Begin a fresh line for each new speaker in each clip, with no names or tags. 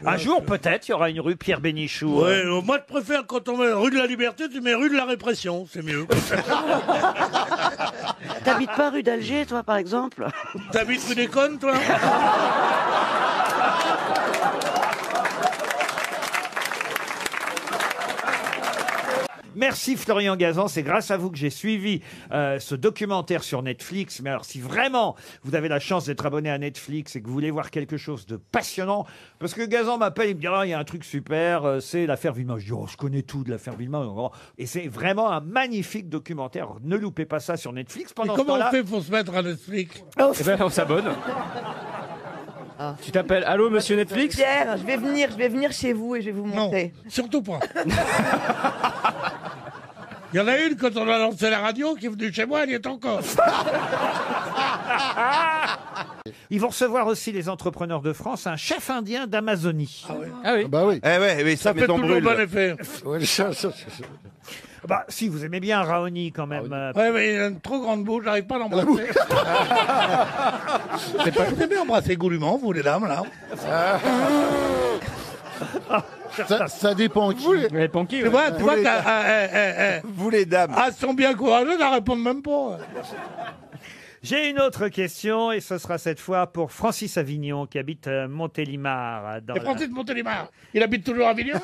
Un jour, peut-être, il y aura une rue Pierre Bénichou.
Ouais, moi je préfère quand on met rue de la Liberté, tu mets rue de la Répression, c'est mieux.
T'habites pas rue d'Alger, toi, par exemple?
T'habites rue des Connes, toi?
Merci Florian Gazan, c'est grâce à vous que j'ai suivi ce documentaire sur Netflix. Mais alors si vraiment vous avez la chance d'être abonné à Netflix et que vous voulez voir quelque chose de passionnant, parce que Gazan m'appelle, il me dit il y a un truc super, c'est l'affaire Villemin. Je dis je connais tout de l'affaire Villemin. Et c'est vraiment un magnifique documentaire. Ne loupez pas ça sur Netflix. Pendant
comment on fait pour se mettre à Netflix?
Eh ben, on s'abonne. Tu t'appelles Allô Monsieur Netflix?
Pierre, je vais venir chez vous et je vais vous montrer.
Non, surtout pas. Il y en a une, quand on a lancé la radio, qui est venue chez moi, elle y est encore.
Ils vont recevoir aussi, les entrepreneurs de France, un chef indien d'Amazonie.
Ah oui.
Ah oui.
Bah oui.
Eh ouais, oui,
Ça fait toujours bon effet.
Bah, si vous aimez bien Raoni quand même.
Ouais, mais il a une trop grande bouche, j'arrive pas à l'embrasser. C'est bien embrasser goulûment, vous les dames, là.
Ça dépend qui.
Les Ponky,
Tu vois
Vous les dames.
elles sont bien courageuses, elles répondent même pas.
J'ai une autre question et ce sera cette fois pour Francis Avignon qui habite Montélimar.
Et Francis Montélimar, il habite toujours à Avignon?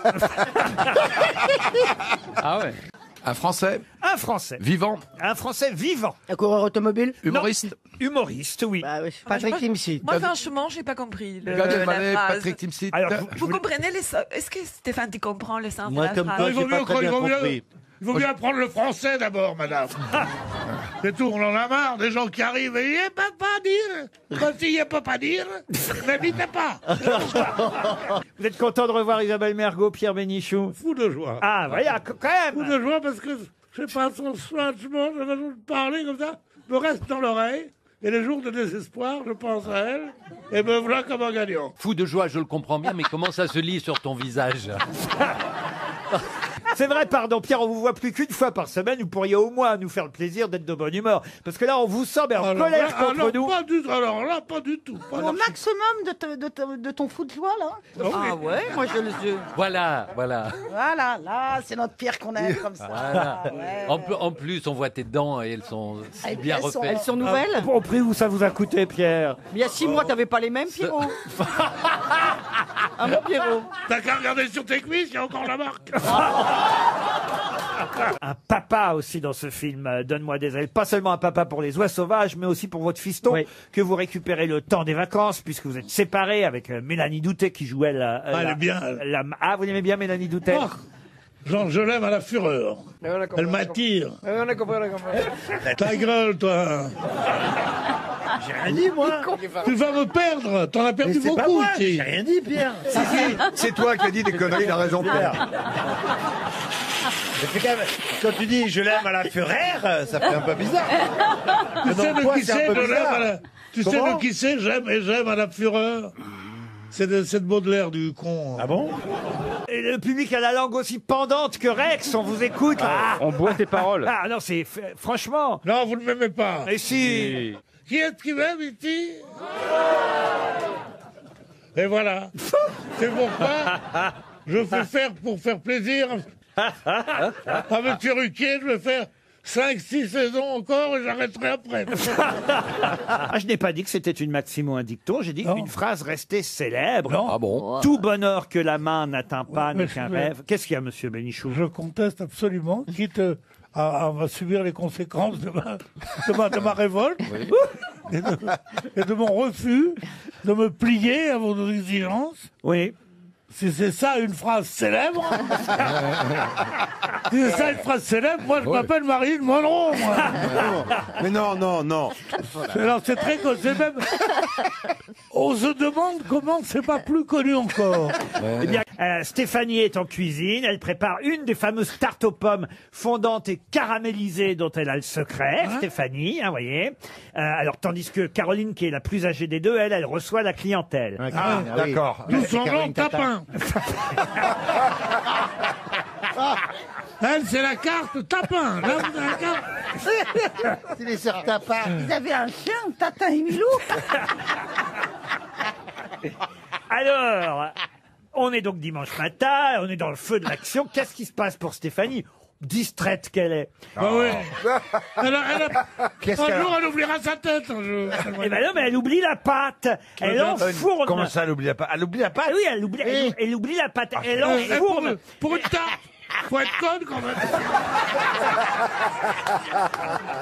Ah ouais.
Un Français
Un Français.
vivant,
Un Français vivant.
Un coureur automobile?
humoriste.
Humoriste, oui.
Bah oui.
Patrick Timsit.
Moi, franchement, j'ai pas compris
Gad
la
Elmaleh,
phrase.
Patrick Timsit.
Alors,
Vous comprenez les... Est-ce que Stéphane, tu comprends le sens
Moi,
de la
comme
phrase?
toi,
Il vaut
j'ai pas
mieux
très bien compris.
il vaut mieux apprendre le français d'abord, madame. C'est tout, on en a marre des gens qui arrivent et il peut pas dire. Quand il peut pas dire, n'habitez pas.
vous êtes content de revoir Isabelle Mergo, Pierre Bénichou?
Fou de joie.
Ah, voilà, quand
Fou
même.
de joie parce que, je sais pas, son soulagement, j'ai façon de parler comme ça, me reste dans l'oreille. Et les jours de désespoir, je pense à elle, et me voilà comme un gagnant.
Fou de joie, je le comprends bien, mais comment ça se lit sur ton visage?
C'est vrai, pardon, Pierre, on vous voit plus qu'une fois par semaine. Vous pourriez au moins nous faire le plaisir d'être de bonne humeur. Parce que là, on vous sent en colère contre nous.
Pas du tout, alors là, pas du tout. Pas
Au maximum de ton fou de joie, là.
Ah ouais, moi je le sais.
Voilà, voilà.
Voilà, là, c'est notre Pierre qu'on aime comme ça.
Voilà.
Ouais.
En plus, on voit tes dents et elles sont si bien
Elles sont-
refaites.
Elles sont nouvelles?
Au prix où ça vous a coûté, Pierre?
Il y a 6 mois, t'avais pas les mêmes, Pierrot? Ah mon Pierrot?
T'as qu'à regarder sur tes cuisses, il y a encore la marque.
Un papa aussi dans ce film, Donne-moi des ailes. Pas seulement un papa pour les oies sauvages, mais aussi pour votre fiston, que vous récupérez le temps des vacances, puisque vous êtes séparés avec Mélanie Doutet qui jouait
elle est bien.
Ah, vous l'aimez bien, Mélanie Doutet?
Oh, genre, je l'aime à la fureur. Elle m'attire.
On a compris.
Ta gueule, toi.
J'ai rien dit, moi.
Tu vas me perdre. T'en as perdu
Mais c'est pas
beaucoup
moi,
ici.
j'ai rien dit, Pierre.
C'est toi qui as dit des conneries, il a raison, Pierre.
Mais c'est quand même, quand tu dis je l'aime à la fureur, ça fait un peu bizarre.
Tu sais de qui c'est, je l'aime à la... Tu sais
Comment
de qui c'est, j'aime à la fureur. C'est de Baudelaire, du con.
Ah bon?
Et le public a la langue aussi pendante que Rex, on vous écoute.
On boit tes paroles.
Ah non, c'est franchement.
Non, vous ne m'aimez pas.
Et si.
Qui est-ce qui m'aime ici? Et voilà. C'est pourquoi je fais faire pour faire plaisir. Avec Ruquier, je vais faire 5-6 saisons encore et j'arrêterai après.
Ah, je n'ai pas dit que c'était une maxime ou un dicton, j'ai dit une phrase restée célèbre.
Non.
Ah bon?
Tout bonheur que la main n'atteint pas
mais
n'est qu'un
je-
rêve. Qu'est-ce qu'il y a, monsieur Bénichou?
Je conteste absolument, quitte à subir les conséquences de ma révolte et de mon refus de me plier à vos exigences.
Oui.
Si c'est ça une phrase célèbre, si c'est ça une phrase célèbre, moi je m'appelle Marilyn Monroe, moi.
Mais non, non, non.
Alors c'est très connu, c'est même... On se demande comment c'est pas plus connu encore.
Eh bien, Stéphanie est en cuisine, elle prépare une des fameuses tartes aux pommes fondantes et caramélisées dont elle a le secret, Stéphanie, vous voyez. Alors, tandis que Caroline, qui est la plus âgée des deux, elle reçoit la clientèle.
Ah, d'accord.
Nous sommes tapin. Elle, c'est la carte tapin. Là, vous avez la carte.
C'est les sœurs Tapin.
Ils avaient un chien, Tatin et Milou.
Alors, On est donc dimanche matin, on est dans le feu de l'action. Qu'est-ce qui se passe pour Stéphanie? Distraite qu'elle est.
Bah oui. Un
Qu'est-ce qu'elle a-
jour, elle oubliera sa tête. Un jour.
Eh ben non, mais elle oublie la pâte. Elle enfourne.
Comment ça, elle oublie la pâte? Elle oublie la
Ah
pâte?
oui, elle oublie la pâte. Elle
Eh,
enfourne.
pour une tarte, faut être conne quand même.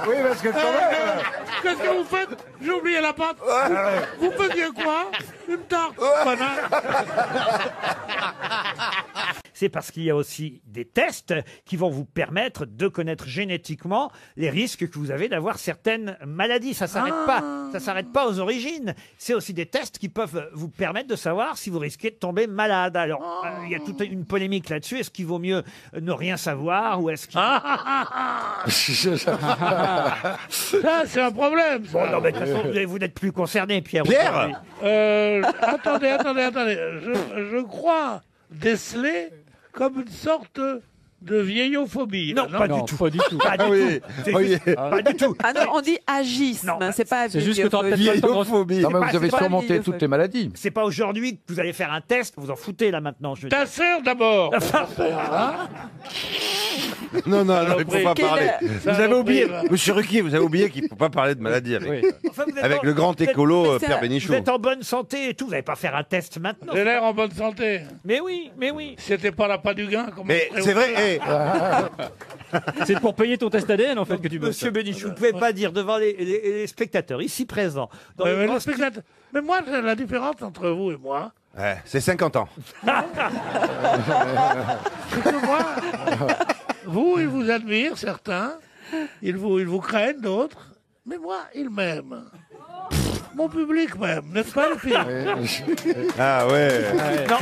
Oui, parce que quand même.
Qu'est-ce que vous faites? J'ai oublié la pâte. Vous faisiez quoi? Une tarte. Connard.
C'est parce qu'il y a aussi des tests qui vont vous permettre de connaître génétiquement les risques que vous avez d'avoir certaines maladies. Ça s'arrête pas. Ça s'arrête pas aux origines. C'est aussi des tests qui peuvent vous permettre de savoir si vous risquez de tomber malade. Alors, il y a toute une polémique là-dessus. Est-ce qu'il vaut mieux ne rien savoir ou est-ce qu'il...
Ça, c'est un problème.
Bon, non, mais de toute façon, vous n'êtes plus concerné, Pierre.
Pierre
aujourd'hui.
Attendez. Je crois déceler comme une sorte de vieillophobie.
Non, pas
Non,
du tout.
pas du tout.
Pas du
oui.
tout. C'est
Oui.
juste- Pas du tout.
Ah non, on dit agisme,
Non,
c'est pas
C'est juste que t'auras peut-être
vieillophobie.
pas le temps de...
Vieillophobie.
Non, mais
pas-
vous avez
c'est pas
surmonté
lié,
toutes
fait.
les maladies.
C'est pas aujourd'hui que vous allez faire un test. Vous en foutez là maintenant. Je veux dire.
Ta sœur d'abord.
Non, il faut pas
Quel-
parler. Vous avez oublié,
Saloperie,
monsieur Ruquier, vous avez oublié qu'il ne faut pas parler de maladie avec,
Oui.
Enfin, vous êtes
avec
en-
le grand
vous êtes-
écolo
mais c'est-
Pierre
Vous
Bénichou.
êtes en bonne santé et tout. Vous n'allez pas faire un test maintenant.
J'ai l'air en bonne santé.
Mais oui, mais oui.
Si c'était pas la pas du gain, comment
Mais
je serais
c'est vrai,
au-
C'est pour payer ton test ADN, en fait, que tu bosses.
Monsieur Bénichou, vous ne pouvez pas dire devant les spectateurs ici présents. Dans
Ouais,
le
mais
grand
le spectateur- mais moi, la différence entre vous et moi,
ouais, c'est 50 ans.
c'est que moi, vous, ils vous admirent, certains, ils vous craignent, d'autres, mais moi, ils m'aiment. Mon public m'aime, n'est-ce pas, les filles?
Ah ouais.
Non,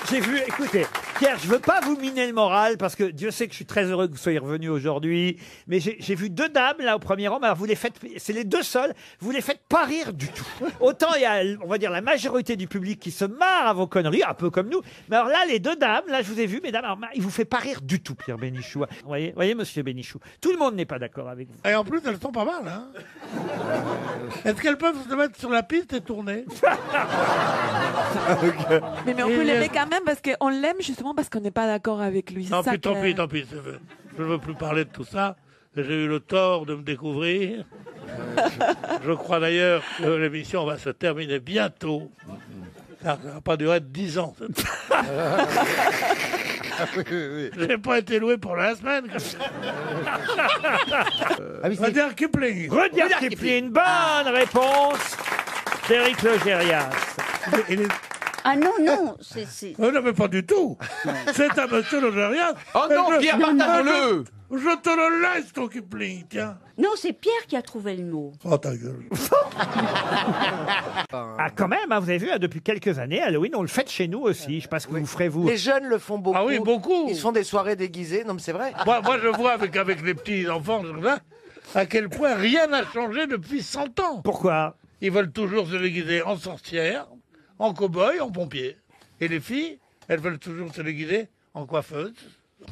j'ai vu, écoutez, Pierre, je veux pas vous miner le moral parce que Dieu sait que je suis très heureux que vous soyez revenu aujourd'hui, mais j'ai vu deux dames là au premier rang, mais alors vous les faites, c'est les deux seules, vous les faites pas rire du tout. Autant il y a, on va dire, la majorité du public qui se marre à vos conneries, un peu comme nous, mais alors là, les deux dames, là je vous ai vu, mesdames, alors, il vous fait pas rire du tout, Pierre Bénichou. Vous voyez, monsieur Bénichou, tout le monde n'est pas d'accord avec vous.
Et en plus, elles sont pas mal, hein. Est-ce qu'elles peuvent se mettre sur la piste et tourner?
Mais on peut l'aimer quand même parce qu'on l'aime justement parce qu'on n'est pas d'accord avec lui.
Tant
C'est ça
pis, tant
que-
pis. Je ne veux plus parler de tout ça. J'ai eu le tort de me découvrir. Je crois d'ailleurs que l'émission va se terminer bientôt. Car ça n'a pas duré 10 ans. Je n'ai pas été loué pour la semaine. Rudyard Kipling.
Rudyard Kipling, bonne réponse d'Éric Logérias.
Il est-
Ah non, c'est...
Non, mais pas du tout. C'est un monsieur Logérias.
Oh non,
Et
Pierre, pardonne-le.
Je te le laisse, ton Kipling, tiens.
Non, c'est Pierre qui a trouvé le mot.
Oh, ta gueule.
Ah, quand même, hein, vous avez vu, hein, depuis quelques années, Halloween, on le fait chez nous aussi. Je ne sais pas ce que vous ferez, vous.
Les jeunes le font beaucoup.
Ah oui, beaucoup.
Ils se font des soirées déguisées. Non, mais c'est vrai.
Moi, je vois avec les petits enfants, là, à quel point rien n'a changé depuis 100 ans.
Pourquoi?
Ils veulent toujours se déguiser en sorcière, en cow-boy, en pompier. Et les filles, elles veulent toujours se déguiser en coiffeuse.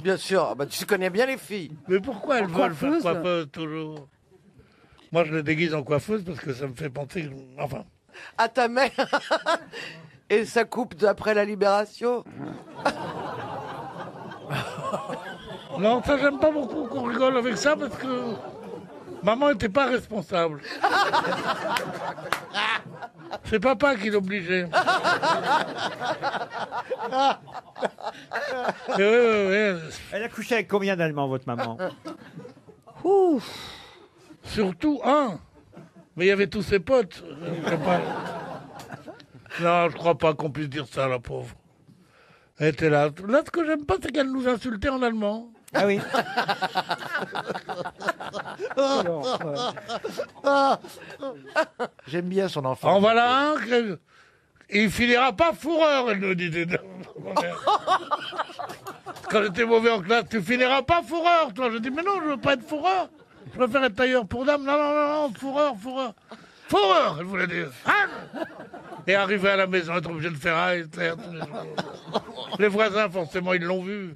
Bien sûr. Ah bah, tu connais bien les filles.
Mais pourquoi elles veulent faire
coiffeuse
coiffeuse toujours? Moi, je les déguise en coiffeuse parce que ça me fait penser... Enfin...
À ta mère. Et ça coupe d'après la libération.
Non, ça, j'aime pas beaucoup qu'on rigole avec ça parce que... Maman n'était pas responsable. C'est papa qui l'obligeait. Oui.
Elle a couché avec combien d'Allemands, votre maman?
Surtout un. Mais il y avait tous ses potes. Je sais pas. Non, je crois pas qu'on puisse dire ça, la pauvre. Elle était là. Là, ce que j'aime pas, c'est qu'elle nous insultait en allemand.
Ah oui.
J'aime bien son enfant.
En voilà un. Il finira pas fourreur, elle nous disait. Quand j'étais mauvais en classe, tu finiras pas fourreur, toi. Je dis, mais non, je veux pas être fourreur. Je préfère être tailleur pour dame. Non, fourreur. Fourreur, elle voulait dire. Ah Et arrivé à la maison, être obligé de faire un Hitler tous les jours. Les voisins, forcément, ils l'ont vu.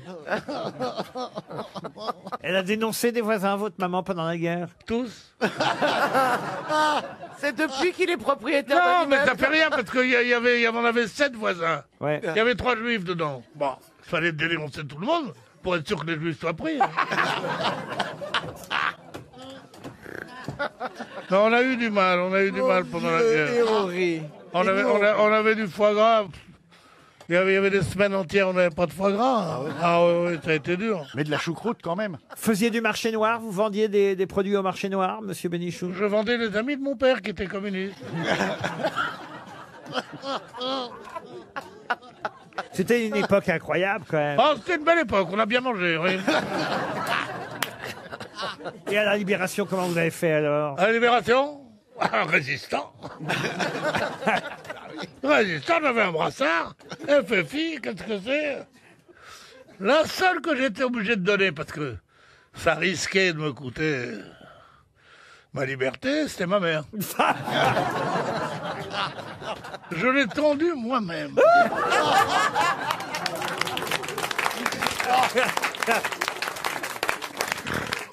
Elle a dénoncé des voisins, votre maman, pendant la guerre?
Tous.
C'est depuis qu'il est propriétaire
Non,
d'un
mais
immeuble.
ça fait rien, parce qu'il y en avait 7 voisins.
Ouais.
Il y avait 3 juifs dedans. Bon, il fallait dénoncer tout le monde pour être sûr que les juifs soient pris. Non, on a eu du mal pendant la guerre. On avait du foie gras. Il y avait des semaines entières, on n'avait pas de foie gras. Ah oui, ça a été dur.
Mais de la choucroute quand même.
Faisiez du marché noir? Vous vendiez des produits au marché noir, monsieur Bénichou?
Je vendais les amis de mon père qui étaient communistes.
C'était une époque incroyable, quand même.
Oh, c'était une belle époque, on a bien mangé, oui.
Et à la Libération, comment vous avez fait, alors?
À la Libération, résistant. Résistant, j'avais un brassard. FFI, qu'est-ce que c'est? La seule que j'étais obligé de donner, parce que ça risquait de me coûter ma liberté, c'était ma mère. Je l'ai tendue moi-même.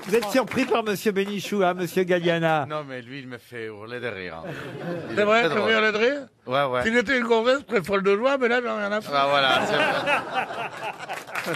Vous êtes surpris par monsieur Bénichou, hein, monsieur Galliana?
Non, mais lui, il me fait hurler de rire. Hein.
C'est vrai,
Très
ça
drôle.
me fait de rire?
Ouais, ouais.
S'il était une gonzesse, très folle de joie, mais là, j'en ai rien à foutre.
Ah, voilà, c'est vrai.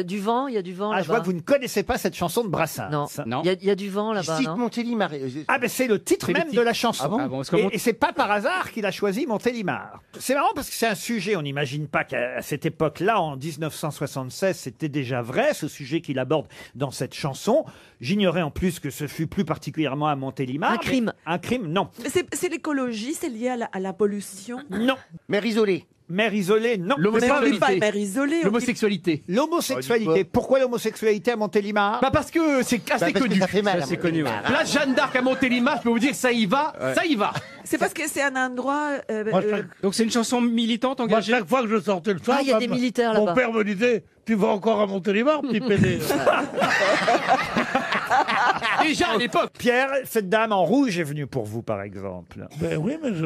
Du vent, il y a du vent
Ah, je vois
là-bas.
que vous ne connaissez pas cette chanson de Brassens.
Non,
Non.
il y a du vent là-bas, non?
Montélimar.
Ah, ben c'est le titre
C'est le
même
titre.
de la chanson.
Ah bon
Ah bon, est-ce que
Et c'est pas par hasard qu'il a choisi Montélimar. C'est marrant parce que c'est un sujet, on n'imagine pas qu'à cette époque-là, en 1976, c'était déjà vrai, ce sujet qu'il aborde dans cette chanson. J'ignorais en plus que ce fut plus particulièrement à Montélimar.
Un crime.
Mais un crime, non.
Mais c'est l'écologie, c'est lié à la pollution.
Non.
Mère isolée.
Mère isolée, non.
Mais on dit pas
L'homosexualité.
mère isolée. on dit-
L'homosexualité.
L'homosexualité. Pourquoi l'homosexualité à Montélimar?
Bah parce que c'est assez connu.
ça fait mal.
C'est connu. Ouais. Place Jeanne d'Arc à Montélimar, je peux vous dire ça y va, ça y va.
C'est parce que c'est un endroit.
Moi,
Donc c'est une chanson militante
Moi,
engagée.
chaque fois que je sortais le soir,
Ah, il y a des militaires
mon
là-bas.
père me disait, tu vas encore à Montélimar, petit pédé.
Déjà à l'époque.
Pierre, cette dame en rouge est venue pour vous, par exemple.
Ben oui, mais je...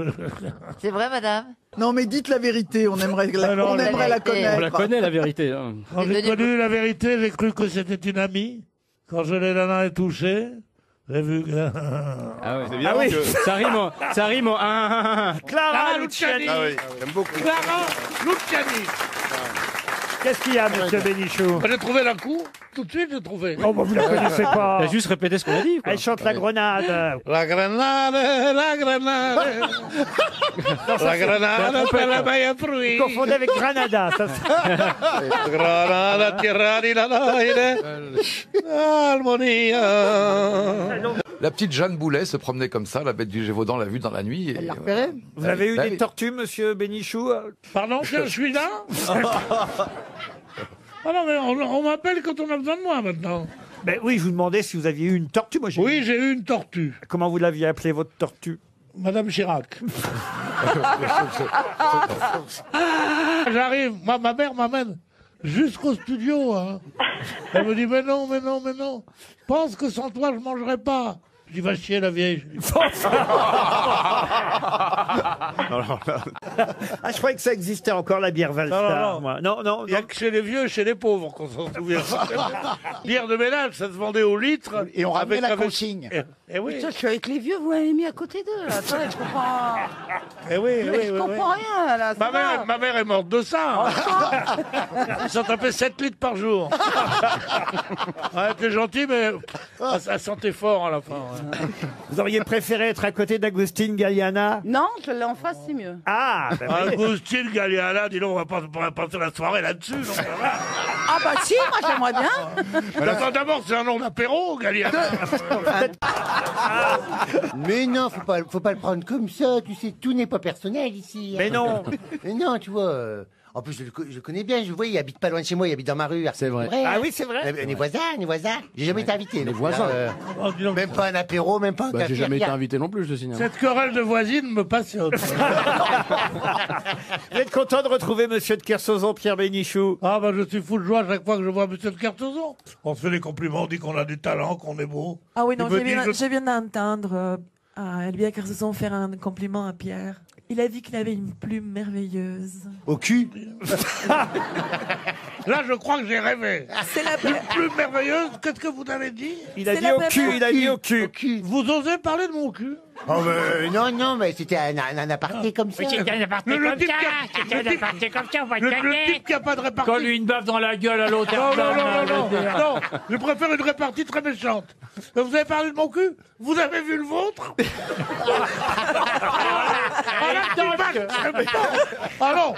C'est vrai, madame?
Non, mais dites la vérité, on aimerait
Ah non,
on
la
aimerait la
vérité.
connaître.
On la connaît la vérité. Hein.
Quand j'ai connu la vérité, j'ai cru que c'était une amie. Quand je l'ai la main touchée, j'ai vu que...
Ah ouais.
Ah oui,
Ça rime en
Clara
Clara
Luciani.
Luciani.
Ah oui, j'aime beaucoup.
Clara Luciani.
Qu'est-ce qu'il y a, monsieur Bénichou?
J'ai trouvé la coup, tout de suite j'ai trouvé.
Oh, bah, vous la connaissez pas.
T'as juste répété ce qu'on a dit. Quoi.
Elle chante la grenade.
La grenade, la grenade. La grenade, c'est la baie à fruits.
Vous confondez avec Granada. Ça,
Granada, tirare la laire. Harmonia.
La petite Jeanne Boulet se promenait comme ça, la bête du Gévaudan l'a vue dans la nuit.
Elle l'a repéré?
vous avez eu
Bah
des
oui.
tortues, monsieur Bénichou?
Pardon, je suis là. Ah non, mais on m'appelle quand on a besoin de moi maintenant.
Ben oui, je vous demandais si vous aviez eu une tortue. Moi, j'ai
Oui, j'ai eu une tortue.
Comment vous l'aviez appelée, votre tortue?
Madame Chirac. J'arrive, ma mère m'amène jusqu'au studio. Hein. Elle me dit, mais non, mais non, mais non. Pense que sans toi, je mangerai pas. Je dis, va chier la vieille.
Ah, je croyais que ça existait encore, la bière Valstar.
Non, non.
moi. Non, non,
Il n'y a
non.
que chez les vieux et chez les pauvres qu'on s'en souvient. Bière de ménage, ça se vendait au litre.
Et on ramenait la
avec-
consigne.
Eh oui,
Putain, je suis avec les vieux, vous m'avez mis à côté d'eux. là. Attendez, je comprends.
eh oui, eh oui,
Je
oui,
comprends
oui.
rien, là. ça va.
Ma mère est morte de ça. Ils s'en tapaient 7 litres par jour. Ouais, t'es gentil, mais ça sentait fort à la fin. Ouais.
Vous auriez préféré être à côté d'Agustin Galliana?
Non, je l'ai en face, c'est mieux.
Ah, ben oui.
Agustin Galliana, dis donc, on va passer la soirée là-dessus. donc ça va.
Ah bah si, moi j'aimerais bien.
Mais attends, d'abord, c'est un nom d'apéro, Galliana.
Mais non, faut pas le prendre comme ça, tu sais, tout n'est pas personnel ici.
Mais non.
Mais non, tu vois. En plus, je le connais bien, je vois, il habite pas loin de chez moi, il habite dans ma rue.
C'est vrai.
Ah oui, c'est vrai.
On est voisins, on est voisins. J'ai jamais été invité.
Les
donc,
voisins.
là,
Oh, dis donc,
même pas un apéro, même pas un
Bah,
café.
j'ai jamais été
rien.
invité non plus, je te signale.
cette querelle de voisine me passionne.
Vous êtes content de retrouver monsieur de Kersauzon, Pierre Bénichou?
Ah bah je suis fou de joie à chaque fois que je vois Monsieur de Cartezon. On se fait des compliments, on dit qu'on a du talent, qu'on est beau.
Ah oui, non,
Il me
je
dit,
viens d'entendre. Elle lui a carrément fait un compliment à Pierre. Il a dit qu'il avait une plume merveilleuse.
Au cul.
Là, je crois que j'ai rêvé.
C'est la
Une plume merveilleuse, qu'est-ce que vous avez dit?
Il a dit au cul, il a dit au cul.
Vous osez parler de mon cul?
Oh, non, mais c'était un aparté comme ça.
C'était un aparté
Le
comme
type
ça.
qui a-
C'était un aparté comme ça, on va te
Le
gagner.
type qui a pas de répartie.
Colle une baffe dans la gueule à l'autre.
Non, je préfère une répartie très méchante. Vous avez parlé de mon cul? Vous avez vu le vôtre? Ah, la petite vache. Ah non,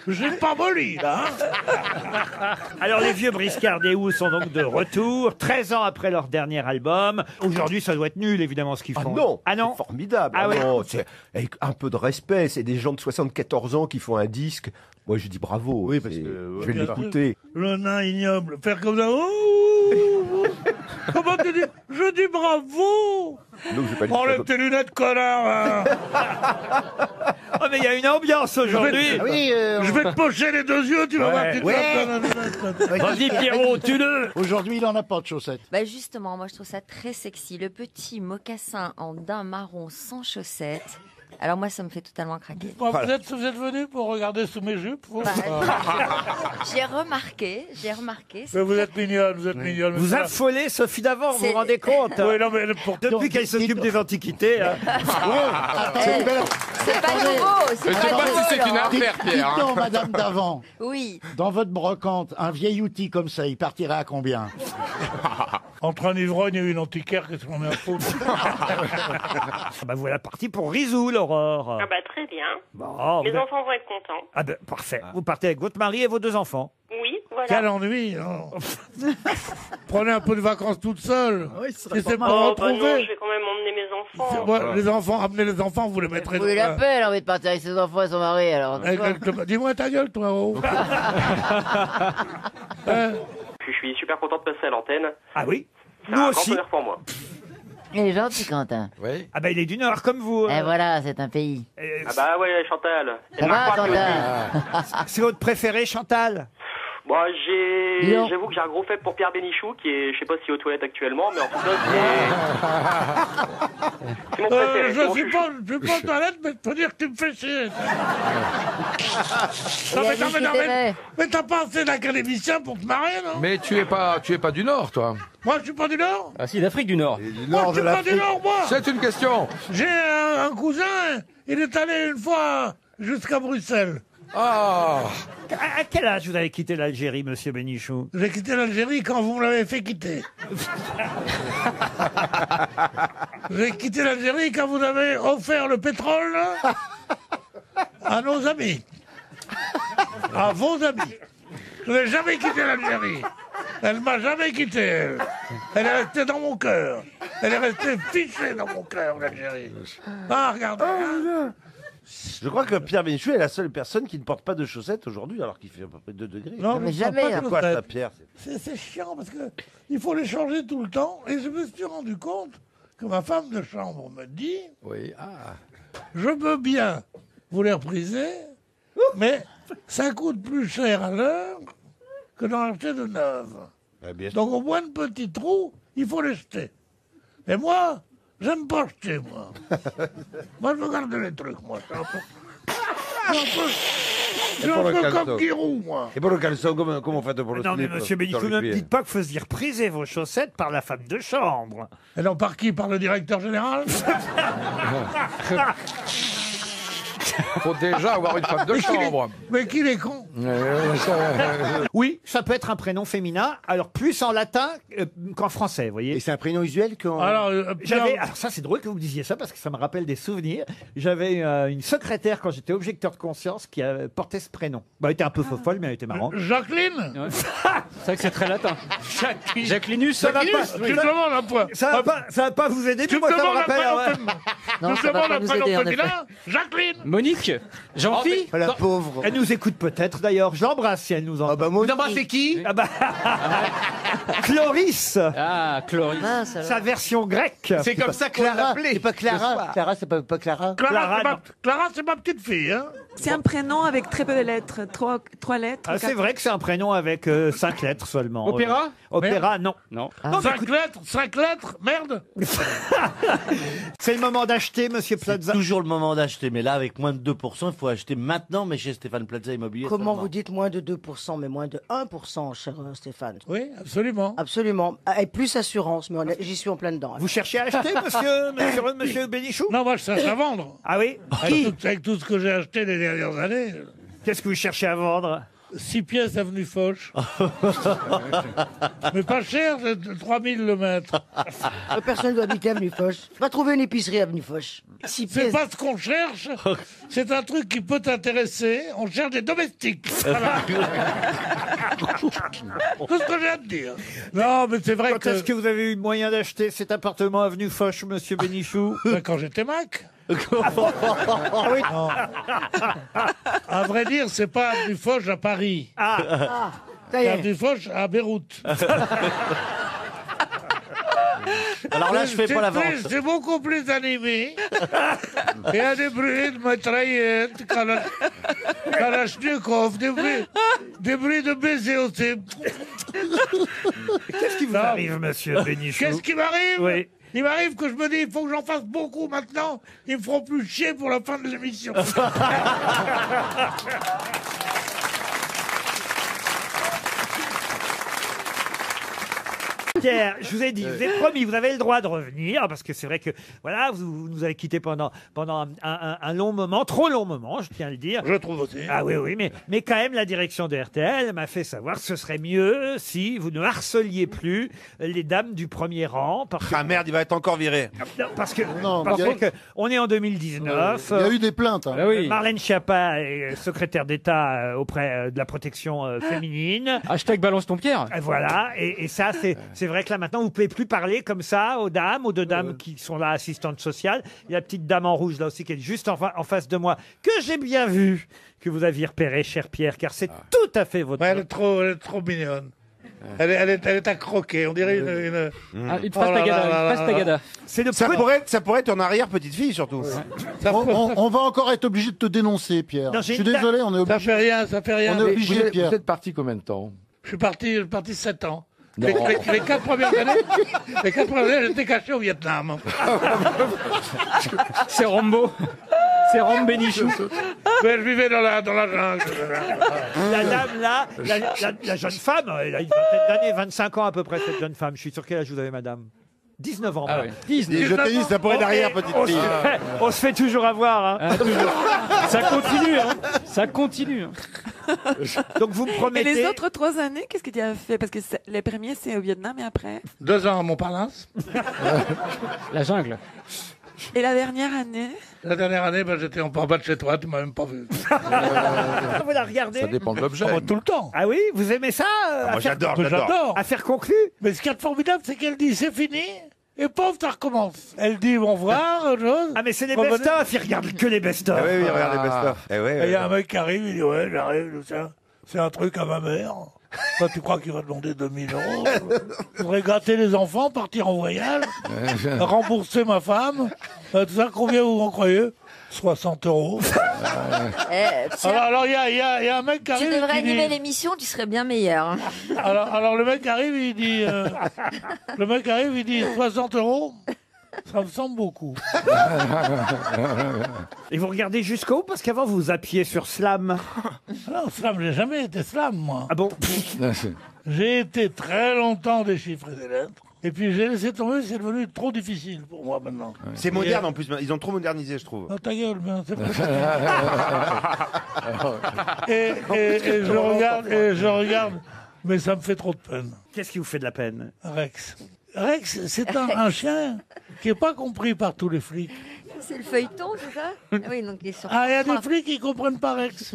j'ai pas molli, là. Hein.
Alors les vieux Briscard et Hou sont donc de retour, 13 ans après leur dernier album. Aujourd'hui, ça doit être nul, évidemment, ce qu'ils font.
Ah non, c'est formidable.
Ah oui.
Non, avec un peu de respect, c'est des gens de 74 ans qui font un disque. Moi, je dis bravo. Oui, parce que je vais l'écouter.
Le nain ignoble, faire comme ça. Oh comment tu dis? Je dis bravo.
Non, j'ai pas dit ça
Enlève
comme-
tes lunettes, connard. Hein.
Oh, mais il y a une ambiance aujourd'hui.
Je vais te pocher les deux yeux, tu vas voir. Tu te
Ouais.
Vas-y, Pierrot, tue-le.
Aujourd'hui, il en a pas de chaussettes.
Bah justement, moi je trouve ça très sexy. Le petit mocassin en daim marron sans chaussettes. Alors moi ça me fait totalement craquer.
Vous êtes venu pour regarder sous mes jupes vous?
J'ai remarqué.
Mais vous êtes mignonne, vous êtes mignonne.
Vous affolez Sophie Davant, vous vous rendez compte?
Oui, non, mais
Depuis qu'elle s'occupe des antiquités. Hein.
C'est pas nouveau.
Je sais pas si c'est une affaire, Pierre.
Dites donc, Madame Davant,
Oui.
dans votre brocante, un vieil outil comme ça, il partirait à combien?
Entre un ivrogne et une antiquaire, qu'est-ce qu'on met à foutre?
Ah bah voilà parti pour Rizou, l'Aurore.
Ah bah très bien.
Bon,
Les
vous-
enfants vont être contents.
Ah ben parfait. Vous partez avec votre mari et vos 2 enfants.
Oui, voilà.
Quel ennui, hein. Prenez un peu de vacances toute seule. Si c'est pour
Oh, bah non,
retrouver.
je vais quand même emmener mes enfants.
Ouais, les enfants, amenez les enfants, vous les mettrez
Oui, la paix, elle a envie de partir avec ses enfants et son mari, alors.
Exactement. Dis-moi ta gueule, toi. Oh. Hein?
Je suis super content de passer à l'antenne.
Ah oui.
C'est
Nous
un
aussi.
grand honneur pour moi.
Il est gentil, Quentin.
Oui.
Ah ben il est du Nord comme vous.
Et voilà, c'est un pays.
Ah bah ouais, Chantal.
Ça va, Quentin?
C'est votre préféré, Chantal?
Bon,
Non.
j'avoue que j'ai un gros faible pour Pierre Bénichou, qui est, je sais pas si aux toilettes actuellement, mais en tout cas, c'est mon préféré.
Je suis pas aux toilettes, mais je peux dire que tu me fais chier. Mais t'as pas assez d'académiciens pour te marier, non?
Mais tu es pas du Nord, toi.
Moi, je suis pas du Nord.
Ah si, d'Afrique du Nord.
Moi, je suis pas du Nord, moi.
C'est une question.
J'ai un cousin, il est allé une fois jusqu'à Bruxelles.
Ah.
À quel âge vous avez quitté l'Algérie, monsieur Bénichou?
J'ai quitté l'Algérie quand vous me l'avez fait quitter. J'ai quitté l'Algérie quand vous avez offert le pétrole à nos amis. À vos amis. Je n'ai jamais quitté l'Algérie. Elle m'a jamais quitté, elle. Elle est restée dans mon cœur. Elle est restée fichée dans mon cœur, l'Algérie. Ah, regardez. Hein.
Je crois que Pierre Bénichou est la seule personne qui ne porte pas de chaussettes aujourd'hui, alors qu'il fait à peu près 2 degrés.
Non, mais jamais.
C'est quoi ça, Pierre?
C'est chiant parce que il faut les changer tout le temps. Et je me suis rendu compte que ma femme de chambre me dit
Oui.
je veux bien vous les repriser, mais ça coûte plus cher à l'heure que d'en acheter de neuves. Donc au moins de petits trous, il faut les jeter. Et moi, j'aime pas jeter, moi. Moi, je veux garder les trucs, moi. Je suis un peu comme Giroud, moi.
Et pour le caleçon, comment on fait pour le
Non mais
slip,
monsieur Bénichou,
dans le
ne me
cuir?
dites pas qu'il faut se dire priser vos chaussettes par la femme de chambre.
Et non, par qui? Par le directeur général?
Faut déjà avoir une femme de chambre.
Mais qu'il est con.
Oui, ça peut être un prénom féminin, alors plus en latin qu'en français, vous voyez.
Et c'est un prénom usuel quand...
Alors,
Alors ça c'est drôle que vous me disiez ça parce que ça me rappelle des souvenirs. J'avais une secrétaire quand j'étais objecteur de conscience qui portait ce prénom. Bah, elle était un peu folle mais elle était marrante.
Jacqueline.
C'est vrai que c'est très latin. Jacquelinus.
Ça va pas.
Tu me demandes un point.
Ça va pas vous aider,
Tu
mais moi
me
ça me
demandes un
rappelle.
prénom
Non,
Tu
ça
me
va
demandes
pas
un
nous
prénom
aider, en
féminin?
effet.
Jacqueline.
Monique. Jean-Philippe.
La pauvre.
Elle nous écoute peut-être d'ailleurs. Je l'embrasse si elle nous entend.
Ah bah moi
Vous embrassez qui?
Ah bah Cloris.
Ah, Cloris.
Sa version grecque.
C'est comme ça qu'on l'appelait.
C'est pas Clara. Clara, c'est pas Clara.
Clara, c'est ma petite fille. Hein.
C'est un prénom avec très peu de lettres. Trois lettres.
Ah, c'est vrai que c'est un prénom avec 5 lettres seulement.
Opéra
Opéra, non.
Non.
Non, mais
5 lettres, merde.
c'est le moment d'acheter, monsieur
C'est
Plaza.
toujours le moment d'acheter, mais là, avec moins de 2%, il faut acheter maintenant, mais chez Stéphane Plaza Immobilier.
Comment
seulement.
vous dites moins de 2%, mais moins de 1%, cher Stéphane?
Oui, absolument.
Absolument. Et plus assurance, mais j'y suis en plein dedans.
Vous cherchez à acheter, monsieur Bénichou?
Non, moi, je cherche à vendre.
Ah oui?
Avec tout ce que j'ai acheté les dernières années.
Qu'est-ce que vous cherchez à vendre?
6 pièces avenue Foch. Mais pas cher, c'est 3000 le mètre.
Personne ne doit habiter avenue Foch. Va trouver une épicerie avenue Foch. 6
C'est
pièces.
pas ce qu'on cherche. C'est un truc qui peut t'intéresser. On cherche des domestiques. Voilà. Tout ce que j'ai à te dire. Non, mais c'est vrai
Quand est-ce que vous avez eu moyen d'acheter cet appartement avenue Foch, monsieur Bénichou?
Quand j'étais Mac.
Ah oui.
Non. À vrai dire, c'est pas avenue Foch à Paris.
Ça y
C'est
est.
avenue Foch à Beyrouth.
Alors là, je fais pas la vente.
C'est beaucoup plus animé. Il y a des bruits de mitraillettes, Kalachnikov, des bruits de baiser aussi.
Qu'est-ce qui vous arrive, monsieur Bénichou?
Qu'est-ce qui m'arrive?
Oui.
Il m'arrive que je me dis, il faut que j'en fasse beaucoup maintenant. Ils me feront plus chier pour la fin de l'émission.
Pierre, je vous ai dit, je vous ai promis, vous avez le droit de revenir, parce que c'est vrai que, voilà, vous nous avez quittés pendant un long moment, trop long moment, je tiens à le dire.
Je trouve aussi.
Ah oui, mais quand même, la direction de RTL m'a fait savoir que ce serait mieux si vous ne harceliez plus les dames du premier rang.
Ah merde, il va être encore viré.
Non, parce que,
Non,
parce
il y a-
que on est en 2019.
Il y a eu des plaintes. Hein.
Ah oui.
Marlène Schiappa est secrétaire d'État auprès de la protection féminine.
Hashtag balance ton Pierre.
Voilà, et ça, c'est vrai que là, maintenant, vous ne pouvez plus parler comme ça aux dames, aux deux dames qui sont là, assistantes sociales. Il y a la petite dame en rouge, là aussi, qui est juste en face de moi, que j'ai bien vu, que vous aviez repéré, cher Pierre, car c'est tout à fait votre...
Ouais, elle est trop mignonne. Elle est à croquer, on dirait une...
Une pastagada.
C'est le
Ça pourrait être ton arrière-petite-fille, surtout.
On va encore être obligé de te dénoncer, Pierre.
Non,
Je suis désolé, on est
Ça
obligé.
fait rien, ça fait rien.
On est obligé, Pierre.
Vous êtes parti combien de temps?
Je suis parti 7 ans. Les 4 premières années, j'étais caché au Vietnam.
C'est Rambo. C'est Rambo Bénichou.
Mais je vivais dans la jungle.
La dame, là, la jeune femme, elle a une vingtaine d'années, 25 ans à peu près, cette jeune femme. Je suis sûr quel âge vous avez, madame? 19 ans.
Ah
voilà.
oui.
Je te dis, ça pourrait être arrière-petite-fille.
On se fait toujours avoir. Hein.
Ah, toujours. Ça continue, hein. Ça continue. Hein.
Donc vous me
Et
promettez...
les autres 3 années, qu'est-ce que tu as fait? Parce que les premiers, c'est au Vietnam et après.
2 ans à Montparnasse.
La jungle.
Et la dernière année?
La dernière année, j'étais en bas de chez toi, tu m'as même pas vu.
Vous la regardez?
Ça dépend de l'objet.
Tout le temps.
Ah oui, vous aimez ça
Moi, j'adore.
Affaire conclue?
Mais ce qui est formidable, c'est qu'elle dit c'est fini, et pauvre, ça recommence. Elle dit au revoir, autre chose.
Ah mais c'est les
Revenez.
best-of, ils regardent que les best-of.
Oui, regarde les best-of.
Et il y a un mec qui arrive, il dit ouais, j'arrive, c'est un truc à ma mère. Toi, tu crois qu'il va demander 2000 €? Je voudrais gâter les enfants, partir en voyage, rembourser ma femme. Tout ça, combien vous en croyez? 60 €. Alors, il y a un mec qui arrive.
Tu devrais
qui dit-
animer l'émission, tu serais bien meilleur.
Alors le mec arrive, il dit. Le mec arrive, il dit 60 €. Ça me semble beaucoup.
Et vous regardez jusqu'au bout parce qu'avant vous zappiez sur Slam.
Non, slam, j'ai jamais été slam, moi.
Ah bon?
J'ai été très longtemps des chiffres et des lettres. Et puis j'ai laissé tomber, c'est devenu trop difficile pour moi maintenant.
C'est moderne en plus, ils ont trop modernisé, je trouve.
Non, ta gueule, ben, c'est et je regarde, mais ça me fait trop de peine.
Qu'est-ce qui vous fait de la peine?
Rex. Rex, c'est un chien qui n'est pas compris par tous les flics.
C'est le feuilleton, c'est ça? Oui, donc il est sur.
Ah, il y a des flics qui ne comprennent pas Rex.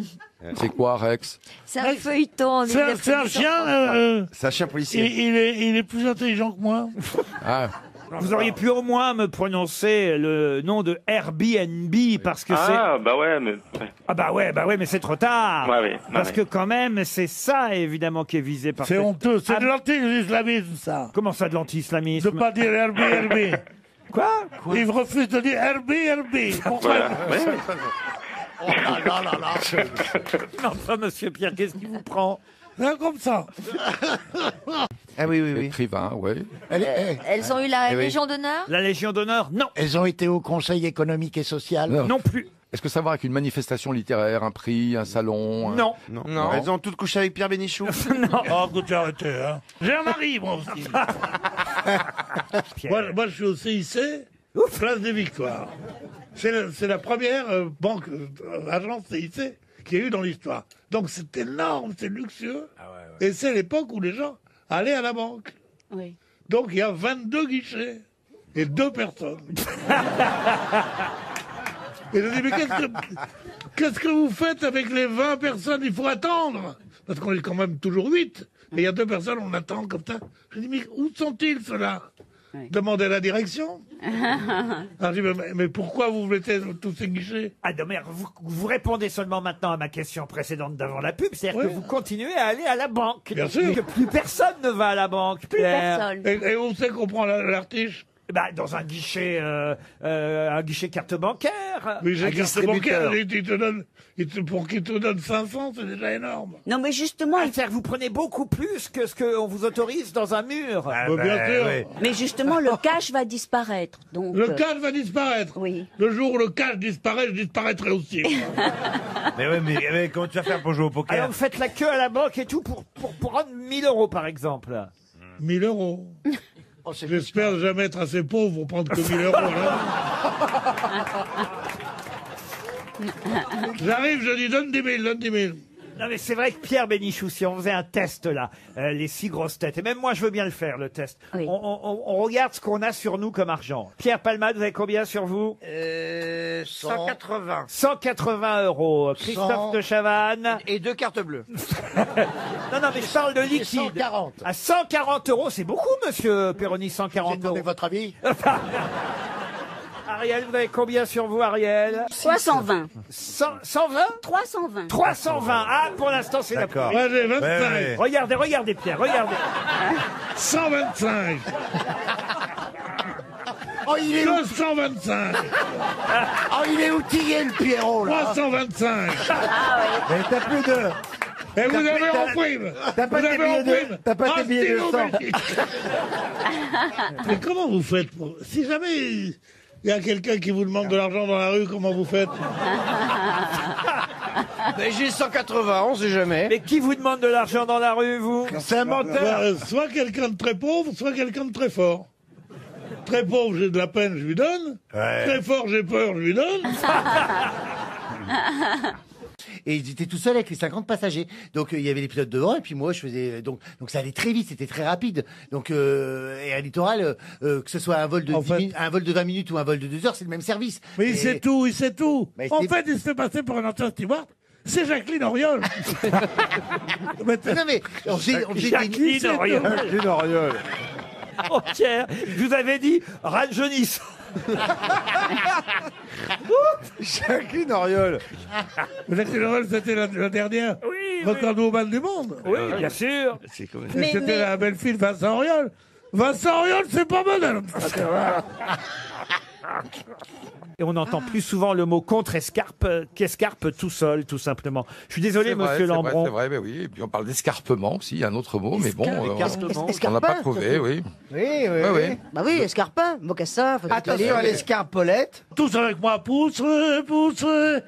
C'est quoi, Rex?
C'est un feuilleton.
C'est un chien.
C'est un chien policier.
Il est plus intelligent que moi.
Ah.
Vous auriez pu au moins me prononcer le nom de Airbnb parce que c'est...
Ah, bah ouais, mais...
Ah bah ouais, mais c'est trop tard.
Ouais, ouais,
Parce
ouais.
que quand même, c'est ça évidemment qui est visé par...
C'est
cette-
honteux, c'est
Ah,
de l'anti-islamisme, ça.
Comment ça de l'anti-islamisme?
De pas dire Airbnb.
Quoi?
Il refuse de dire Airbnb. Pourquoi?
Voilà. Ouais.
Oh là là là là.
Mais enfin, monsieur Pierre, qu'est-ce qui vous prend?
Là, comme ça.
Ah oui, oui, oui.
Écrivain, ouais.
Elles ont eu la
Eh oui.
Légion d'honneur?
La Légion d'honneur? Non.
Elles ont été au Conseil économique et social.
Non plus.
Est-ce que ça va avec une manifestation littéraire, un prix, un salon
Non.
Non. Elles ont toutes couché avec Pierre Bénichou.
Oh, écoute, arrêtez, hein. J'ai un mari, moi aussi. moi, je suis au CIC, place des Victoires. C'est la première banque, agence CIC qu'il y a eu dans l'histoire. Donc c'est énorme, c'est luxueux. Et c'est l'époque où les gens allaient à la banque.
Oui.
Donc il y a 22 guichets et 2 personnes. Et je dis, mais qu'est-ce que vous faites avec les 20 personnes? Il faut attendre. Parce qu'on est quand même toujours 8. Et il y a 2 personnes, on attend comme ça. Je dis, mais où sont-ils, ceux-là? Demandez à la direction. Alors je dis, mais pourquoi vous mettez tous ces guichets?
Ah non, mais vous répondez seulement maintenant à ma question précédente d'avant la pub, c'est-à-dire que vous continuez à aller à la banque.
Bien sûr.
Que plus personne ne va à la banque,
Plus
Pierre.
personne.
Et où c'est qu'on prend l'artiche?
Bah, dans un guichet carte bancaire.
Oui, j'ai
Un
carte
distributeur.
bancaire, pour qu'il te donne 500, c'est déjà énorme.
Non, mais justement,
C'est-à-dire que vous prenez beaucoup plus que ce qu'on vous autorise dans un mur.
Bien sûr.
mais justement, le cash va disparaître. Donc,
Le cash va disparaître.
Oui.
Le jour où le cash disparaît, je disparaîtrai aussi.
Mais ouais, mais comment tu vas faire pour jouer au
Alors
poker?
vous faites la queue à la banque et tout pour prendre 1000 euros par exemple.
1000 euros. J'espère jamais être assez pauvre pour prendre que 1000 euros. J'arrive, je dis donne 10 000, donne 10 000.
Non mais c'est vrai que Pierre Bénichou, si on faisait un test là, les 6 grosses têtes, et même moi je veux bien le faire le test,
Oui.
on regarde ce qu'on a sur nous comme argent. Pierre Palmade, vous avez combien sur vous?
180.
180 euros. Christophe
100.
de Chavannes.
Et 2 cartes bleues.
Non, mais je parle de liquide.
140.
À 140 euros, c'est beaucoup, monsieur Perroni,
J'ai
140
demandé
euros.
votre avis.
Ariel, vous avez combien sur vous, Ariel?
320.
120
320.
320. Ah, pour l'instant, c'est la
D'accord.
première.
Ouais, j'ai 25.
Ouais.
Regardez, Pierre, regardez.
125.
Oh, il est,
225.
oh, il est outillé, le Pierrot, là.
325.
Mais t'as plus de.
Et vous avez en prime.
T'as pas
Vous
tes
avez
billets
en
de-
prime.
t'as pas tes
Un
billets de
stylo
100.
Belgique. Mais comment vous faites pour... Si jamais il y a quelqu'un qui vous demande de l'argent dans la rue, comment vous faites?
Mais j'ai 180, on sait jamais.
Mais qui vous demande de l'argent dans la rue, vous?
C'est un menteur.
Soit quelqu'un de très pauvre, soit quelqu'un de très fort. Très pauvre, j'ai de la peine, je lui donne.
Ouais.
Très fort, j'ai peur, je lui donne.
Et ils étaient tout seuls avec les 50 passagers. Donc il y avait les pilotes devant et puis moi je faisais donc ça allait très vite, c'était très rapide. Donc et à Littoral que ce soit un vol de 20 minutes ou un vol de 2 heures, c'est le même service.
Mais il sait tout, il sait tout.
Mais
En
c'est-
fait, il se fait passer pour un ancien steward. C'est Jacqueline Auriol.
Non mais on faisait des
Jacqueline Auriol. Oh, Pierre, je vous avais dit, rajeunissant.
Jacqueline Auriol.
Jacqueline Auriol, c'était la dernière recordwoman du monde.
Oui, bien sûr.
Et c'était la belle-fille de Vincent Auriol. Vincent Auriol, c'est pas modèle.
Et on entend plus souvent le mot contre-escarpe qu'escarpe tout seul, tout simplement. Je suis désolé,
C'est vrai,
monsieur
c'est vrai,
Lambron.
C'est vrai, mais oui. Et puis on parle d'escarpement aussi, il y a un autre mot, mais bon, on
Escarpement.
n'a pas trouvé, oui.
Oui, oui,
oui.
Bah oui, escarpin, mocassin. faut
Attention à l'escarpolette.
Tous avec moi, poussez,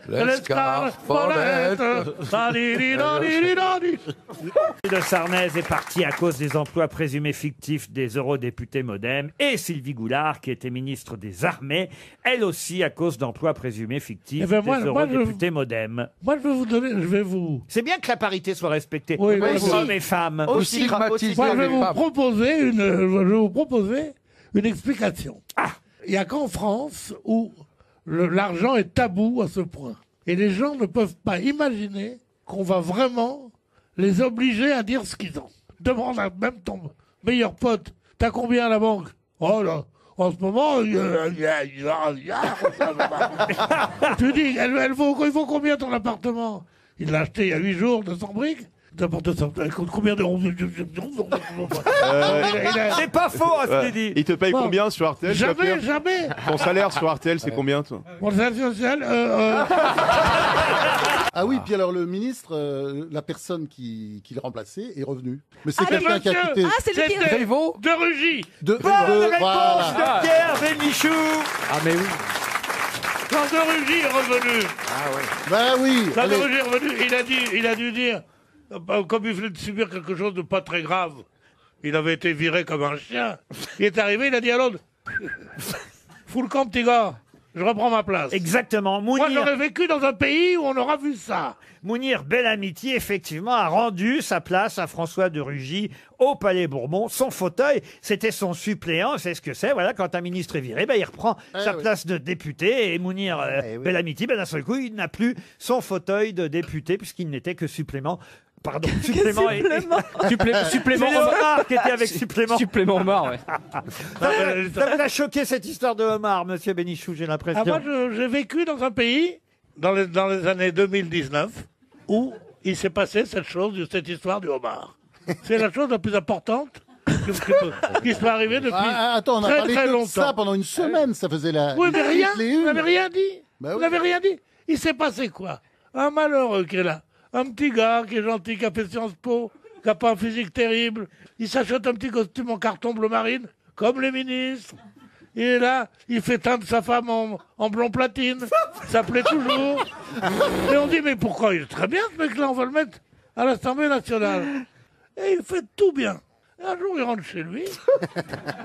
l'escarpolette.
De Sarnez est parti à cause des emplois présumés fictifs des eurodéputés Modem et Sylvie Goulard, qui était ministre des Armées, elle aussi à cause d'emplois présumés fictifs
Eh ben, moi,
des
moi, je-
eurodéputés Modem.
Moi, je vais vous...
C'est bien que la parité soit respectée,
Oui, oui, oui.
hommes et femmes.
Aussi stigmatiser
Moi, je vais
les
vous
femmes.
proposer une explication. Il n'y a qu'en France où l'argent est tabou à ce point. Et les gens ne peuvent pas imaginer qu'on va vraiment les obliger à dire ce qu'ils ont. Demande à même ton meilleur pote, t'as combien à la banque? Oh là, En ce moment, tu dis, il vaut combien ton appartement? Il l'a acheté il y a 8 jours, 200 briques. Elle coûte combien d'euros?
C'est pas faux, hein, ce qu'il dit.
Il te paye combien sur RTL?
Jamais.
Ton salaire sur RTL, c'est combien, toi?
Mon salaire social,
Ah oui, puis alors le ministre, la personne qui le remplaçait est revenue. Mais c'est
Ah,
quelqu'un qui a quitté.
Ah, c'est le pire.
Prévost
de Rugy.
Bonne réponse
voilà.
de Pierre Bénichou.
Ah, mais oui.
Quand de Rugy est revenu.
Ben oui.
Quand de
allez.
Rugy est revenu, il a dû dire, comme il venait de subir quelque chose de pas très grave, il avait été viré comme un chien. Il est arrivé, il a dit à l'autre, fous le camp, petit gars. Je reprends ma place.
Exactement.
Moi, j'aurais vécu dans un pays où on aura vu ça.
Mounir Bellamiti, effectivement, a rendu sa place à François de Rugy au Palais Bourbon. Son fauteuil, c'était son suppléant. C'est ce que c'est. Voilà, quand un ministre est viré, il reprend sa place de député. Et Mounir Bellamiti, d'un seul coup, il n'a plus son fauteuil de député puisqu'il n'était que supplément. Pardon, supplément et...
Supplément
C'est Omar qui était avec supplément.
Supplément Omar, ouais.
Ça vous a choqué cette histoire de Omar, monsieur Bénichou, j'ai l'impression.
Moi, j'ai vécu dans un pays, dans les années 2019, où il s'est passé cette histoire du homard. C'est la chose la plus importante qui soit arrivée depuis
Attends, on a
très,
parlé
très
que de
longtemps.
ça pendant une semaine, ça faisait la...
Oui, mais rien,
les
vous
unes.
n'avez rien dit.
Bah oui.
Vous n'avez rien dit. Il s'est passé quoi? Un malheureux qui est là. Un petit gars qui est gentil, qui a fait Sciences Po, qui n'a pas un physique terrible. Il s'achète un petit costume en carton bleu marine, comme les ministres. Il est là, il fait teindre sa femme en blond platine. Ça plaît toujours. Et on dit, mais pourquoi? Il est très bien, ce mec-là, on va le mettre à l'Assemblée nationale. Et il fait tout bien. Et un jour, il rentre chez lui.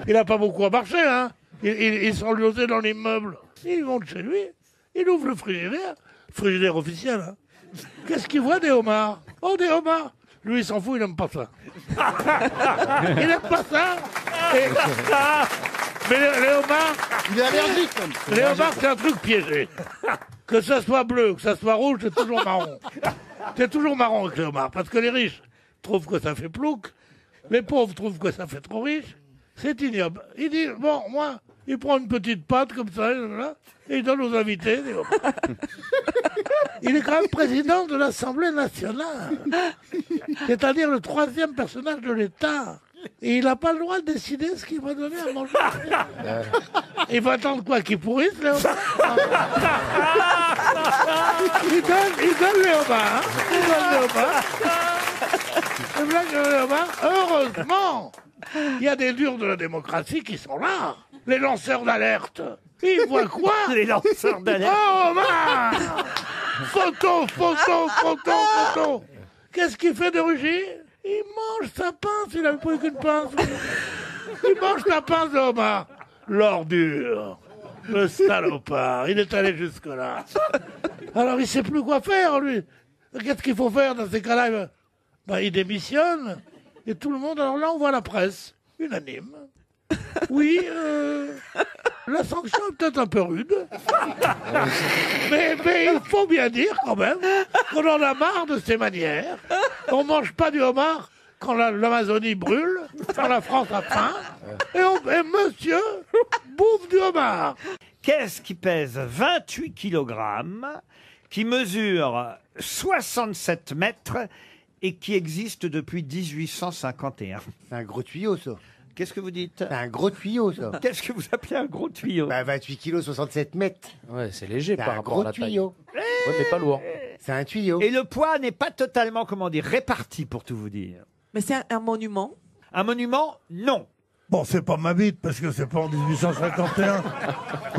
Il n'a pas beaucoup à marcher, hein. Ils sont logés dans l'immeuble. Il monte chez lui, il ouvre le frigidaire officiel, hein. Qu'est-ce qu'il voit, des homards? Oh, des homards! Lui, il s'en fout, il n'aime pas ça. Il n'aime pas ça. Mais les homards...
Il est allergique, même.
Les homards, c'est un truc piégé. Que ça soit bleu, que ça soit rouge, c'est toujours marron. C'est toujours marron avec les homards, parce que les riches trouvent que ça fait plouc, les pauvres trouvent que ça fait trop riche. C'est ignoble. Il dit, bon, moi, il prend une petite pâte comme ça, et il donne aux invités. Il est quand même président de l'Assemblée nationale. C'est-à-dire le 3e personnage de l'État. Et il n'a pas le droit de décider ce qu'il va donner à manger. Il va attendre quoi? Qu'il pourrisse, les homards? Il donne les homards. Il donne les homards. C'est vrai que les homards, heureusement, il y a des durs de la démocratie qui sont là. Les lanceurs d'alerte. Ils voient quoi?
Les lanceurs d'alerte.
Oh, Omar! Photo. Qu'est-ce qu'il fait de Rugy? Il mange sa pince, il n'avait pas eu qu'une pince. Il mange sa pince de Omar. L'ordure. Le salopard. Il est allé jusque-là. Alors il ne sait plus quoi faire, lui. Qu'est-ce qu'il faut faire dans ces cas-là? Il démissionne. Et tout le monde, alors là, on voit la presse. Unanime. Oui, la sanction est peut-être un peu rude. Mais il faut bien dire quand même qu'on en a marre de ces manières. On mange pas du homard quand l'Amazonie brûle, quand la France a faim, et monsieur bouffe du homard.
Qu'est-ce qui pèse 28 kilogrammes, qui mesure 67 mètres et qui existe depuis 1851?
C'est un gros tuyau, ça.
Qu'est-ce que vous dites?
C'est un gros tuyau, ça.
Qu'est-ce que vous appelez un gros tuyau?
28 kilos, 67 mètres.
Ouais, c'est léger
C'est
par
un
rapport
gros
à la taille.
tuyau.
Ouais, mais pas lourd.
C'est un tuyau.
Et le poids n'est pas totalement, comment dire, réparti, pour tout vous dire.
Mais c'est un monument.
Un monument, non.
Bon, c'est pas ma bite, parce que c'est pas en 1851.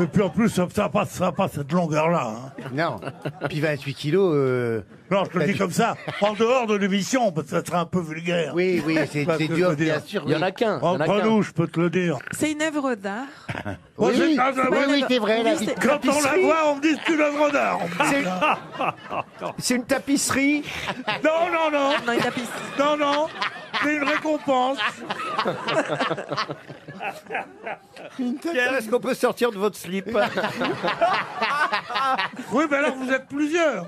Et puis en plus, ça n'a pas cette longueur-là. Hein.
Non. Puis 28 kilos...
Non, je te le dis comme ça, en dehors de l'émission, parce que ça serait un peu vulgaire.
Oui, c'est dur, bien sûr.
Il y en a qu'un.
Entre nous, je peux te le dire.
C'est une œuvre d'art.
Oui, c'est vrai.
Quand on la voit, on me dit que c'est une œuvre d'art.
C'est une tapisserie.
Non.
Non, une tapisserie.
Non. C'est une récompense.
Pierre, est-ce qu'on peut sortir de votre slip?
Oui, mais alors vous êtes plusieurs.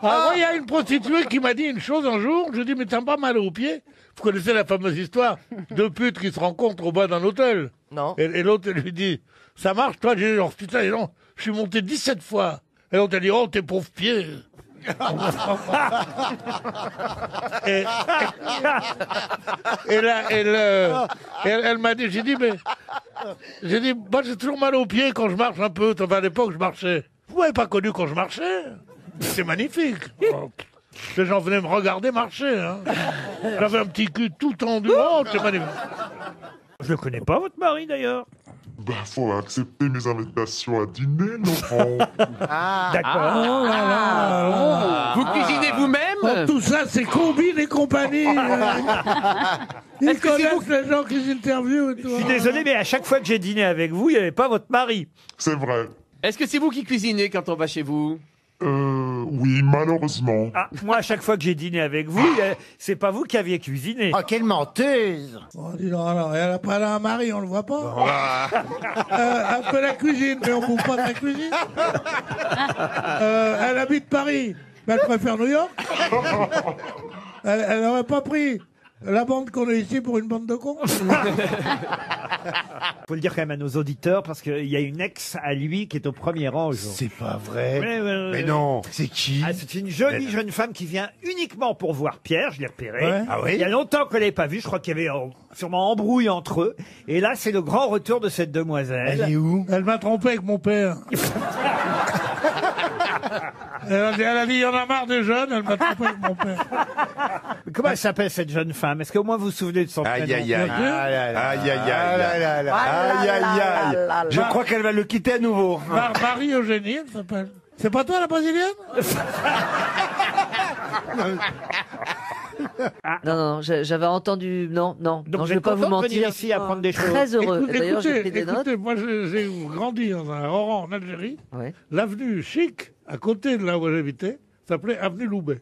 Ah, moi, il y a une prostituée qui m'a dit une chose un jour. Je lui ai dit, mais t'as pas mal aux pieds? Vous connaissez la fameuse histoire de putes qui se rencontrent au bas d'un hôtel?
Non.
Et l'autre, elle lui dit, ça marche? Toi, j'ai dit, oh, putain, non, je suis monté 17 fois. Et l'autre, elle dit, oh, tes pauvres pieds. Et là, elle m'a dit, j'ai dit, moi j'ai toujours mal aux pieds quand je marche un peu. À l'époque, je marchais. Vous m'avez pas connu quand je marchais? C'est magnifique. Les gens venaient me regarder marcher. Hein. J'avais un petit cul tout tendu. Oh, c'est magnifique.
Je le connais pas, votre mari, d'ailleurs.
Bah, faut accepter mes invitations à dîner, Laurent.
D'accord.
Oh là là.
Vous cuisinez vous-même?
Oh, tout ça, c'est Combine et compagnie. Ils connaissent les gens qui interviewent.
Je suis désolé, mais à chaque fois que j'ai dîné avec vous, il n'y avait pas votre mari.
C'est vrai.
Est-ce que c'est vous qui cuisinez quand on va chez vous?
Oui, malheureusement.
Ah, moi, à chaque fois que j'ai dîné avec vous, c'est pas vous qui aviez cuisiné.
Oh, quelle menteuse!
Oh, dis donc, alors, elle a pas là un mari, on le voit pas? Elle fait la cuisine, mais on ne bouffe pas de la cuisine. Elle habite Paris, mais elle préfère New York. Elle n'aurait pas pris la bande qu'on a ici pour une bande de cons.
Faut le dire quand même à nos auditeurs, parce qu'il y a une ex à lui qui est au premier rang aujourd'hui.
C'est pas vrai.
Ouais.
Mais non, c'est qui?
C'est une jolie jeune femme qui vient uniquement pour voir Pierre, je l'ai repéré.
Ouais.
Ah oui?
Il y a longtemps que je l'ai pas vu, je crois qu'il y avait sûrement embrouille entre eux. Et là, c'est le grand retour de cette demoiselle.
Elle est où?
Elle m'a trompé avec mon père. Elle a dit, il y en a marre des jeunes, elle m'a trompé avec mon père.
Mais comment elle s'appelle cette jeune femme? Est-ce qu'au moins vous vous souvenez de son prénom?
Aïe, aïe, aïe.
Bien sûr.
Aïe, aïe, aïe.
Ah là là.
Aïe, aïe, aïe.
là là.
Je crois qu'elle va le quitter à nouveau.
Marie-Eugénie, elle s'appelle. C'est pas toi la brésilienne?
Non, j'avais entendu. Non,
Donc
je
vous
vais
êtes
pas vous
content de venir
mentir.
ici apprendre des choses?
Très heureux. D'ailleurs, j'ai pris des notes.
Écoutez, moi j'ai grandi dans un rang en Algérie.
Ouais.
L'avenue Chic, à côté de là où j'habitais, s'appelait Avenue Loubet.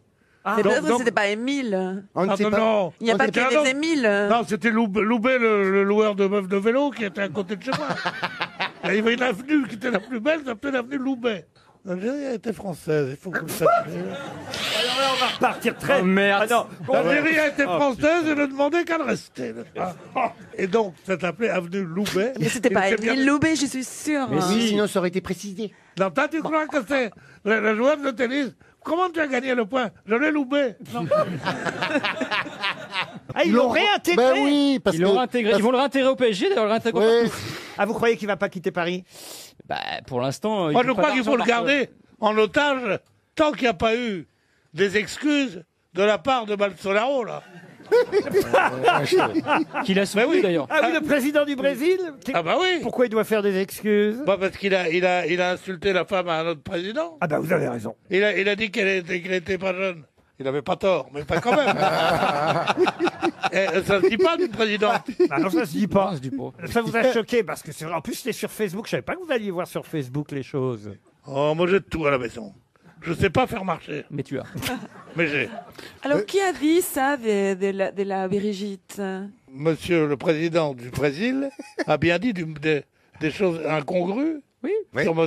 C'est
Donc-
peut-être que
donc-
c'était pas Émile.
Ah, non.
Il n'y a pas
C'était
que
un
des
autre.
Émile.
Non, c'était Loubet, le loueur de meufs de vélo qui était à côté de chez moi. Il y avait une avenue qui était la plus belle, ça s'appelait l'avenue Loubet. L'Algérie était française, il faut que vous le sachiez.
Alors là, on va repartir très...
Oh, merde.
Ah non,
L'Algérie a été française et ne demandait qu'à le rester. n'est-ce pas? Et donc, ça s'appelait avenue Loubet.
Mais c'était
Et
pas
c'est bien-
Émile Loubet, je suis sûre.
Mais si, sinon ça aurait été précisé.
Non, toi, tu crois que c'est la joueuse de tennis? Comment tu as gagné le point? Je l'ai loupé. Non.
Ah, ils l'ont réintégré?
Ben oui, parce
Ils l'ont
que...
réintégré. Ils vont le réintégrer au PSG, d'ailleurs, le réintégrer.
Ouais.
Ah, vous croyez qu'il va pas quitter Paris?
Bah, pour l'instant.
Moi, je crois qu'il faut le garder en otage tant qu'il n'y a pas eu des excuses de la part de Bolsonaro, là.
Qu'il a soutenu,
oui.
d'ailleurs.
Ah oui, le président du Brésil?
Ah bah oui.
Pourquoi il doit faire des excuses?
Bah parce qu'il a insulté la femme à notre président.
Ah bah vous avez raison.
Il a dit qu'elle était pas jeune. Il avait pas tort, mais pas quand même. Ça se dit pas du président.
Ah non, ça se dit pas.
Ça se dit pas.
Ça vous a choqué parce que c'est vrai. En plus, c'était sur Facebook. Je savais pas que vous alliez voir sur Facebook les choses.
Oh, moi j'ai tout à la maison. Je sais pas faire marcher,
Mais tu as.
mais j'ai.
Alors, qui a dit ça de la Brigitte?
Monsieur le président du Brésil a bien dit des choses incongrues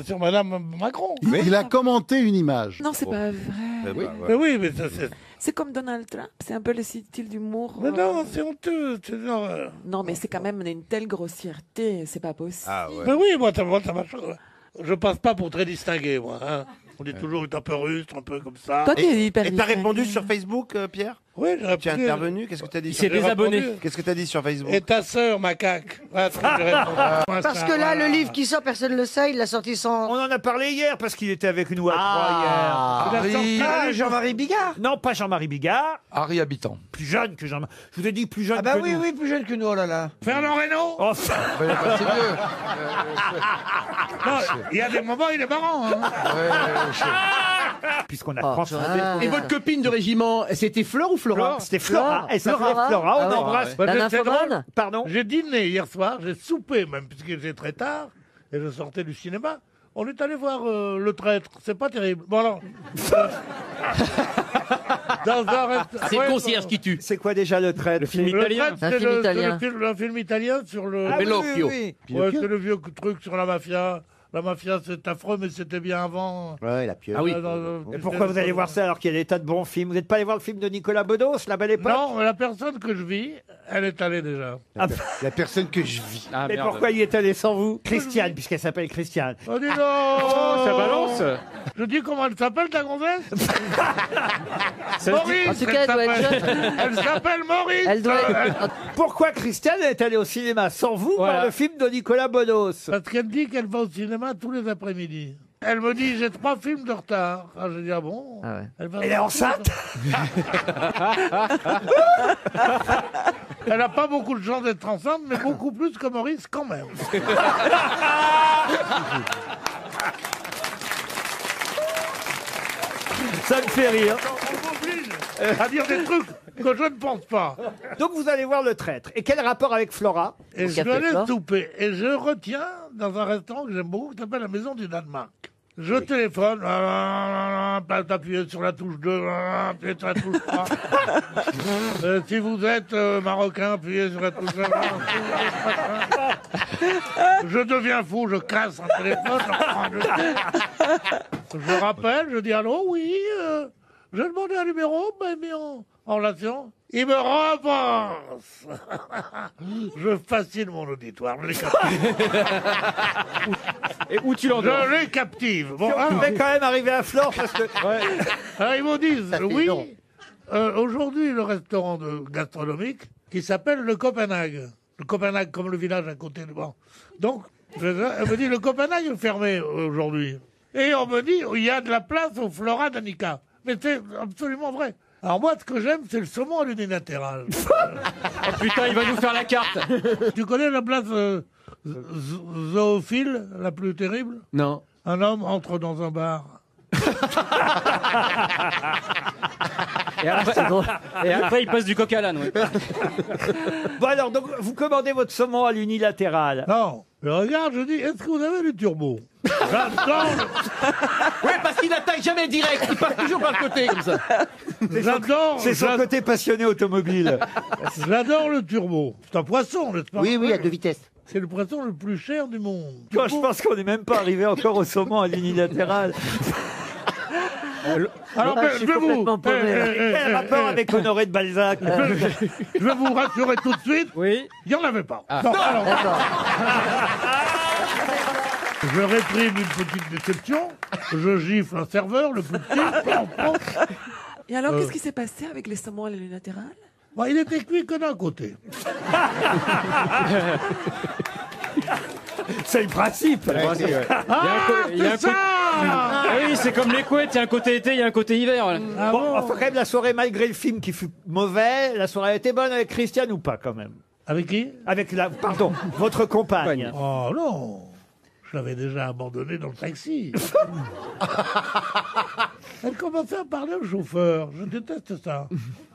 sur Madame Macron.
Il a commenté une image.
Non, c'est pas vrai.
Mais oui, mais ça c'est...
C'est comme Donald Trump, c'est un peu le style d'humour.
Mais non, c'est honteux. C'est genre,
Non, mais c'est quand même une telle grossièreté, c'est pas possible.
Ah ouais.
Mais oui, moi ça m'a choqué. Je passe pas pour très distingué, moi. Hein. On dit toujours, il est un peu rustre, un peu comme ça.
Toi, tu es hyper
Et t'as
distingué.
répondu sur Facebook, Pierre?
Oui, j'ai
Tu es
répondu.
intervenu? Qu'est-ce que t'as dit?
Il s'est
sur-
désabonné.
Qu'est-ce que t'as dit sur Facebook?
Et ta sœur, macaque. Ouais,
Parce que là, le livre qui sort, personne ne le sait, il l'a sorti sans...
On en a parlé hier parce qu'il était avec nous à trois hier.
Harry.
Ah, Jean-Marie Bigard.
Non, pas Jean-Marie Bigard.
Harry Habitant.
Plus jeune que Jean-Marie. Je vous ai dit plus jeune
Ah bah
que
oui,
nous.
oui, plus jeune que nous, oh là là.
Fernand Reynaud.
Oh,
C'est mieux.
Non, il y a des moments, il est marrant. Hein.
puisqu'on apprend ça.
Et votre copine de régiment, c'était Fleur ou Flora?
C'était Flora. Elle s'appelait Flora. On embrasse.
C'est drôle.
Pardon.
J'ai dîné hier soir, j'ai soupé même, puisqu'il était très tard, et je sortais du cinéma. On est allé voir Le Traître. C'est pas terrible. Bon alors.
C'est le concierge qui tue.
C'est quoi déjà Le Traître?
Le film
Le
italien.
Traître, c'est un film italien sur le.
Ah,
Ouais,
Pinocchio.
c'est le vieux truc sur la mafia. La mafia, c'est affreux, mais c'était bien avant.
Ouais, la pieuvre.
Ah oui. Et pourquoi vous allez voir ça alors qu'il y a des tas de bons films? Vous n'êtes pas allé voir le film de Nicolas Bedos, La Belle Époque?
Non, mais la personne que je vis, elle est allée déjà.
La personne que je vis.
Ah,
Mais
merde.
pourquoi il est allé sans vous? Christiane, puisqu'elle s'appelle Christiane.
Oh, dis donc
Ça balance.
Je dis comment elle s'appelle, ta gonzesse
En tout cas, elle doit être jeune.
Elle s'appelle Maurice.
Elle doit être...
Pourquoi Christiane est allée au cinéma sans vous voir le film de Nicolas Bedos?
Parce qu'elle dit qu'elle va au cinéma tous les après-midi. Elle me dit, j'ai 3 films de retard. Ah, je dis, ah bon?
Ah ouais.
Elle est enceinte?
Elle n'a pas beaucoup de chance d'être enceinte, mais beaucoup plus que Maurice quand même.
Ça me fait rire.
On m'oblige à dire des trucs que je ne pense pas.
Donc vous allez voir Le Traître. Et quel rapport avec Flora?
Et je dois aller souper. Et je retiens dans un restaurant que j'aime beaucoup qui s'appelle la Maison du Danemark. Je téléphone, appuyez sur la touche 2, appuyez sur la touche 3. Si vous êtes marocain, appuyez sur la touche 2. Je deviens fou, je casse un téléphone. Je rappelle, je dis allô, oui, j'ai demandé un numéro, mis en relation. Il me repense. Je fascine mon auditoire. Je les captive.
Et où tu l'endors?
Je les captive. Bon,
On va quand même arriver à Flore parce que...
alors ils me disent, oui, aujourd'hui, le restaurant gastronomique qui s'appelle le Copenhague. Le Copenhague, comme le village à côté de moi. Donc, elle me dit, le Copenhague est fermé aujourd'hui. Et on me dit, il y a de la place au Flora d'Annika. Mais c'est absolument vrai. Alors moi, ce que j'aime, c'est le saumon à l'unilatéral.
Oh putain, il va nous faire la carte.
Tu connais la place zoophile, la plus terrible?
Non.
Un homme entre dans un bar.
Et après, il passe du coq à l'âne. Ouais.
Bon alors, donc, vous commandez votre saumon à l'unilatéral.
Non, je regarde, je dis, est-ce que vous avez du turbo? J'adore
Ouais, parce qu'il n'attaque jamais direct. Il passe toujours par le côté, comme ça.
J'adore.
C'est son côté passionné automobile.
J'adore le turbo. C'est un poisson, n'est-ce pas?
Oui, oui, à 2 vitesses.
C'est le poisson le plus cher du monde.
Moi, je pense qu'on n'est même pas arrivé encore au saumon à l'unilatéral.
Alors,
je suis complètement paumé, là.
Quel rapport avec Honoré de Balzac?
Je vais vous rassurer tout de suite.
Oui.
Il n'y en avait pas.
Ah.
Non, alors,
D'accord.
je réprime une petite déception. Je gifle un serveur, le plus petit.
Et alors, qu'est-ce qui s'est passé avec les saumons à l'unilatéral?
Bon, il était cuit que d'un côté.
C'est le principe.
C'est ça.
Oui, c'est comme les couettes. Il y a un côté été, il y a un côté hiver. Voilà.
Ah
Bon,
bon?
enfin, quand même, la soirée, malgré le film qui fut mauvais, la soirée a été bonne avec Christiane ou pas, quand même?
Avec qui?
Avec votre compagne.
Oh non, je l'avais déjà abandonné dans le taxi. Elle commençait à parler au chauffeur. Je déteste ça.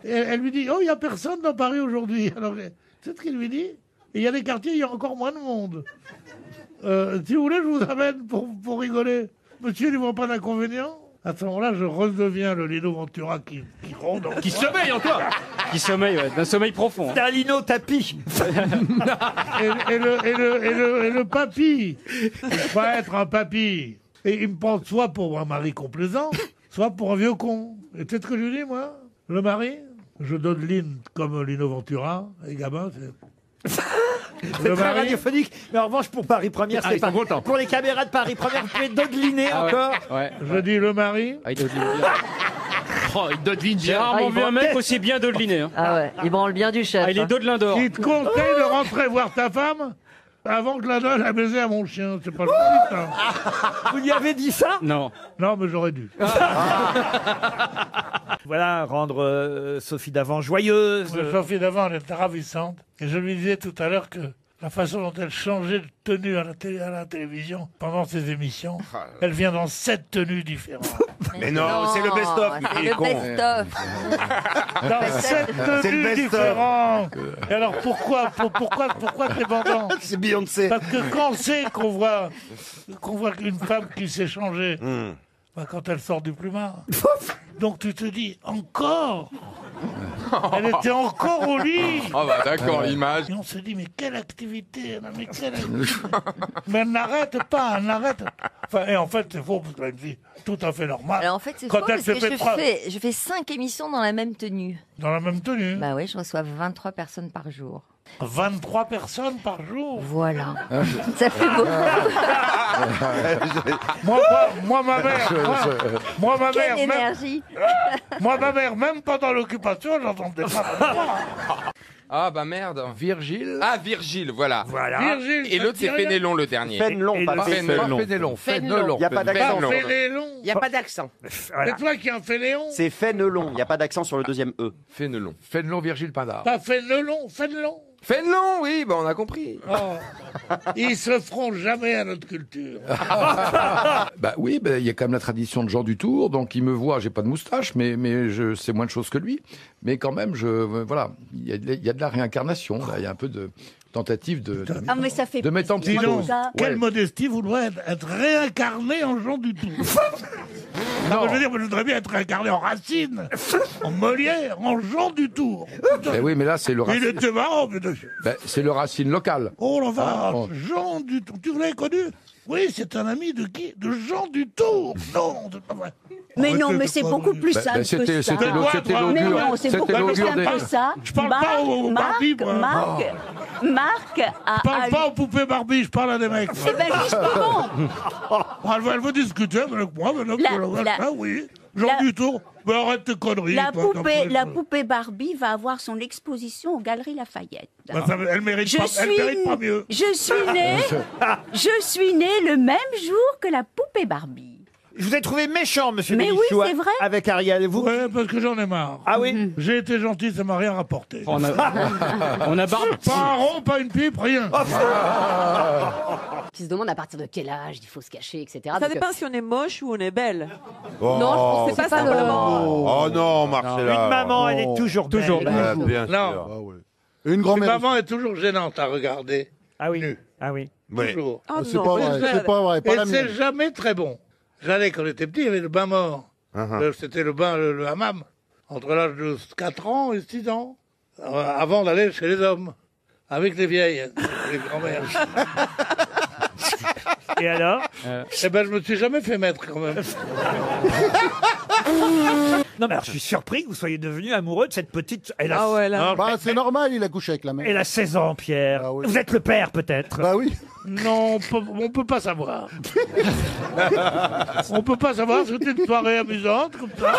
Et elle lui dit, oh, il n'y a personne dans Paris aujourd'hui. Alors, c'est ce qu'il lui dit. Et il y a des quartiers, il y a encore moins de monde. Si vous voulez, je vous amène pour rigoler. Monsieur, il ne voit pas d'inconvénient? À ce moment-là, je redeviens le Lino Ventura qui ronde.
Qui sommeille encore. Qui sommeille, ouais, d'un sommeil profond.
C'est un lino tapis.
Et le papy, il va être un papy. Et il me prend soit pour un mari complaisant, soit pour un vieux con. Et tu sais ce que je lui dis, moi? Le mari, je donne Lynn comme Lino Ventura. Et gamin, c'est...
C'est très radiophonique. Mais en revanche, pour Paris Première, c'est pas... Pour les caméras de Paris Première, vous pouvez dodeliner encore.
Ouais.
Je dis le mari.
Ah, il dodeline bien. Oh, il dodeline bien. J'ai rarement vu un mec aussi bien dodeliner. Hein.
Ah ouais, il branle bien du chef.
Ah, il est dodelin d'or.
Il te conseille de rentrer voir ta femme avant que je la donne à baiser à mon chien. C'est pas le but, hein.
Vous lui avez dit ça?
Non.
Non, mais j'aurais dû.
Voilà, rendre Sophie Davant joyeuse.
Sophie Davant, elle est ravissante. Et je lui disais tout à l'heure que la façon dont elle changeait de tenue à la télévision pendant ses émissions, elle vient dans 7 tenues différentes.
Mais non, c'est le best-of.
C'est le best-of.
Dans 7 tenues différentes. Et alors pourquoi c'est bandant?
C'est Beyoncé.
Parce que quand c'est qu'on voit une femme qui s'est changée, bah, quand elle sort du plumard, donc tu te dis encore. Elle était encore au lit.
Ah bah d'accord, l'image.
Et on se dit, mais quelle activité, mais quelle activité. Mais elle n'arrête pas, elle n'arrête. Enfin, et en fait, c'est faux, parce qu'elle a une vie tout à fait normale.
Alors en fait, c'est
Quand
faux
elle
parce
se
que
fait trois-
je fais 5 émissions dans la même tenue.
Dans la même tenue.
Bah oui, je reçois 23 personnes par jour.
23 personnes par jour.
Voilà. Ça fait beaucoup.
Moi, ma mère. Moi, ma
Quelle
mère. même-
énergie.
Moi, ma mère, même pendant l'occupation, j'entendais pas.
Ah bah merde. Virgile. Ah Virgile, voilà.
Virgile,
Et
ça
l'autre
te
c'est
dit rien
Fénélon le dernier.
Fénelon, pas Fénelon.
Fénélon.
Fénelon. Il n'y a pas d'accent.
Fénélon.
Il n'y a pas d'accent.
C'est toi qui en fais Léon.
C'est Fénelon. Il n'y a pas d'accent sur le deuxième E.
Fénelon. Fénelon Virgile Pindar.
Pas Fénelon, Fénelon.
Fénelon, oui, bah on a compris.
Ils se feront jamais à notre culture.
Bah oui, bah, il y a quand même la tradition de Jean du Tour, donc il me voit, j'ai pas de moustache, mais je sais moins de choses que lui. Mais quand même, voilà, il y a de la réincarnation, là, il y a un peu de tentative de
Ah, mais ça fait
de mettre en
plaisir.
psychose.
Ça.
Quelle
Ouais.
modestie vouloir être réincarné en Jean du Tour. Non, mais je veux dire, je voudrais bien être réincarné en Racine, en Molière, en Jean du Tour.
Ben oui, mais là c'est le
Il
Racine.
était marrant, mais de...
C'est le Racine local.
Oh la vache,
Ah, bon.
Jean du Tour. Tu l'avais connu? Oui, c'est un ami de qui? De Jean du Tour. Non, c'est pas vrai.
Mais non,
Arrêtez
mais
de
c'est
pas
beaucoup
me-
plus
Bah,
simple
c'était-
que ça.
c'était l'augure.
Mais non, c'est
C'était
beaucoup plus
l'augure
simple
des-
que ça.
Je parle pas aux Barbie, moi.
Marc a...
Je parle pas aux poupées Barbie, je parle à des mecs.
Eh ben justement,
Elle veut discuter avec moi, mais donc, ah oui, Jean du Tour, mais arrête tes conneries.
la
toi, comme ça.
poupée Barbie va avoir son exposition aux Galeries Lafayette.
Bah, elle mérite
Je
mérite pas mieux.
Je suis né le même jour que la poupée Barbie.
Je vous ai trouvé méchant, monsieur
Mais oui,
Bénichou,
c'est vrai.
avec Ariel. Vous...
Ouais, parce que j'en ai marre.
Ah oui
J'ai été gentil, ça m'a rien rapporté.
On a barbe.
Pas un rond, pas une pipe, rien.
Qui se demande à partir de quel âge il faut se cacher, etc.
Ça
Donc,
dépend si on est moche ou on est belle.
Non, je pense que
C'est
c'est
pas
pas
simplement.
Oh non, Marcella.
Une maman, elle est toujours belle.
Ah, bien
Non.
sûr.
Une
Une
grand-mère.
maman est toujours gênante à regarder.
Ah oui.
Nu.
Ah oui.
Ouais.
Toujours.
Oh
C'est
non,
pas
mais
vrai,
je-
c'est pas vrai, pas
Et
la
c'est
mienne.
jamais très bon. J'allais, quand j'étais petit, il y avait le bain mort.
Uh-huh.
C'était le bain, le hammam, entre l'âge de 4 ans et 6 ans, avant d'aller chez les hommes, avec les vieilles, les grand-mères.
Et alors
Eh ben, je me suis jamais fait mettre, quand même.
Non, mais alors, je suis surpris que vous soyez devenu amoureux de cette petite... Elle a,
Ah ouais, là.
Bah, c'est normal, il a couché avec la mère.
elle a 16 ans, Pierre.
Ah oui.
Vous êtes le père, peut-être.
Bah oui.
Non, on peut pas savoir. On peut pas savoir, c'était une soirée amusante, comme ça.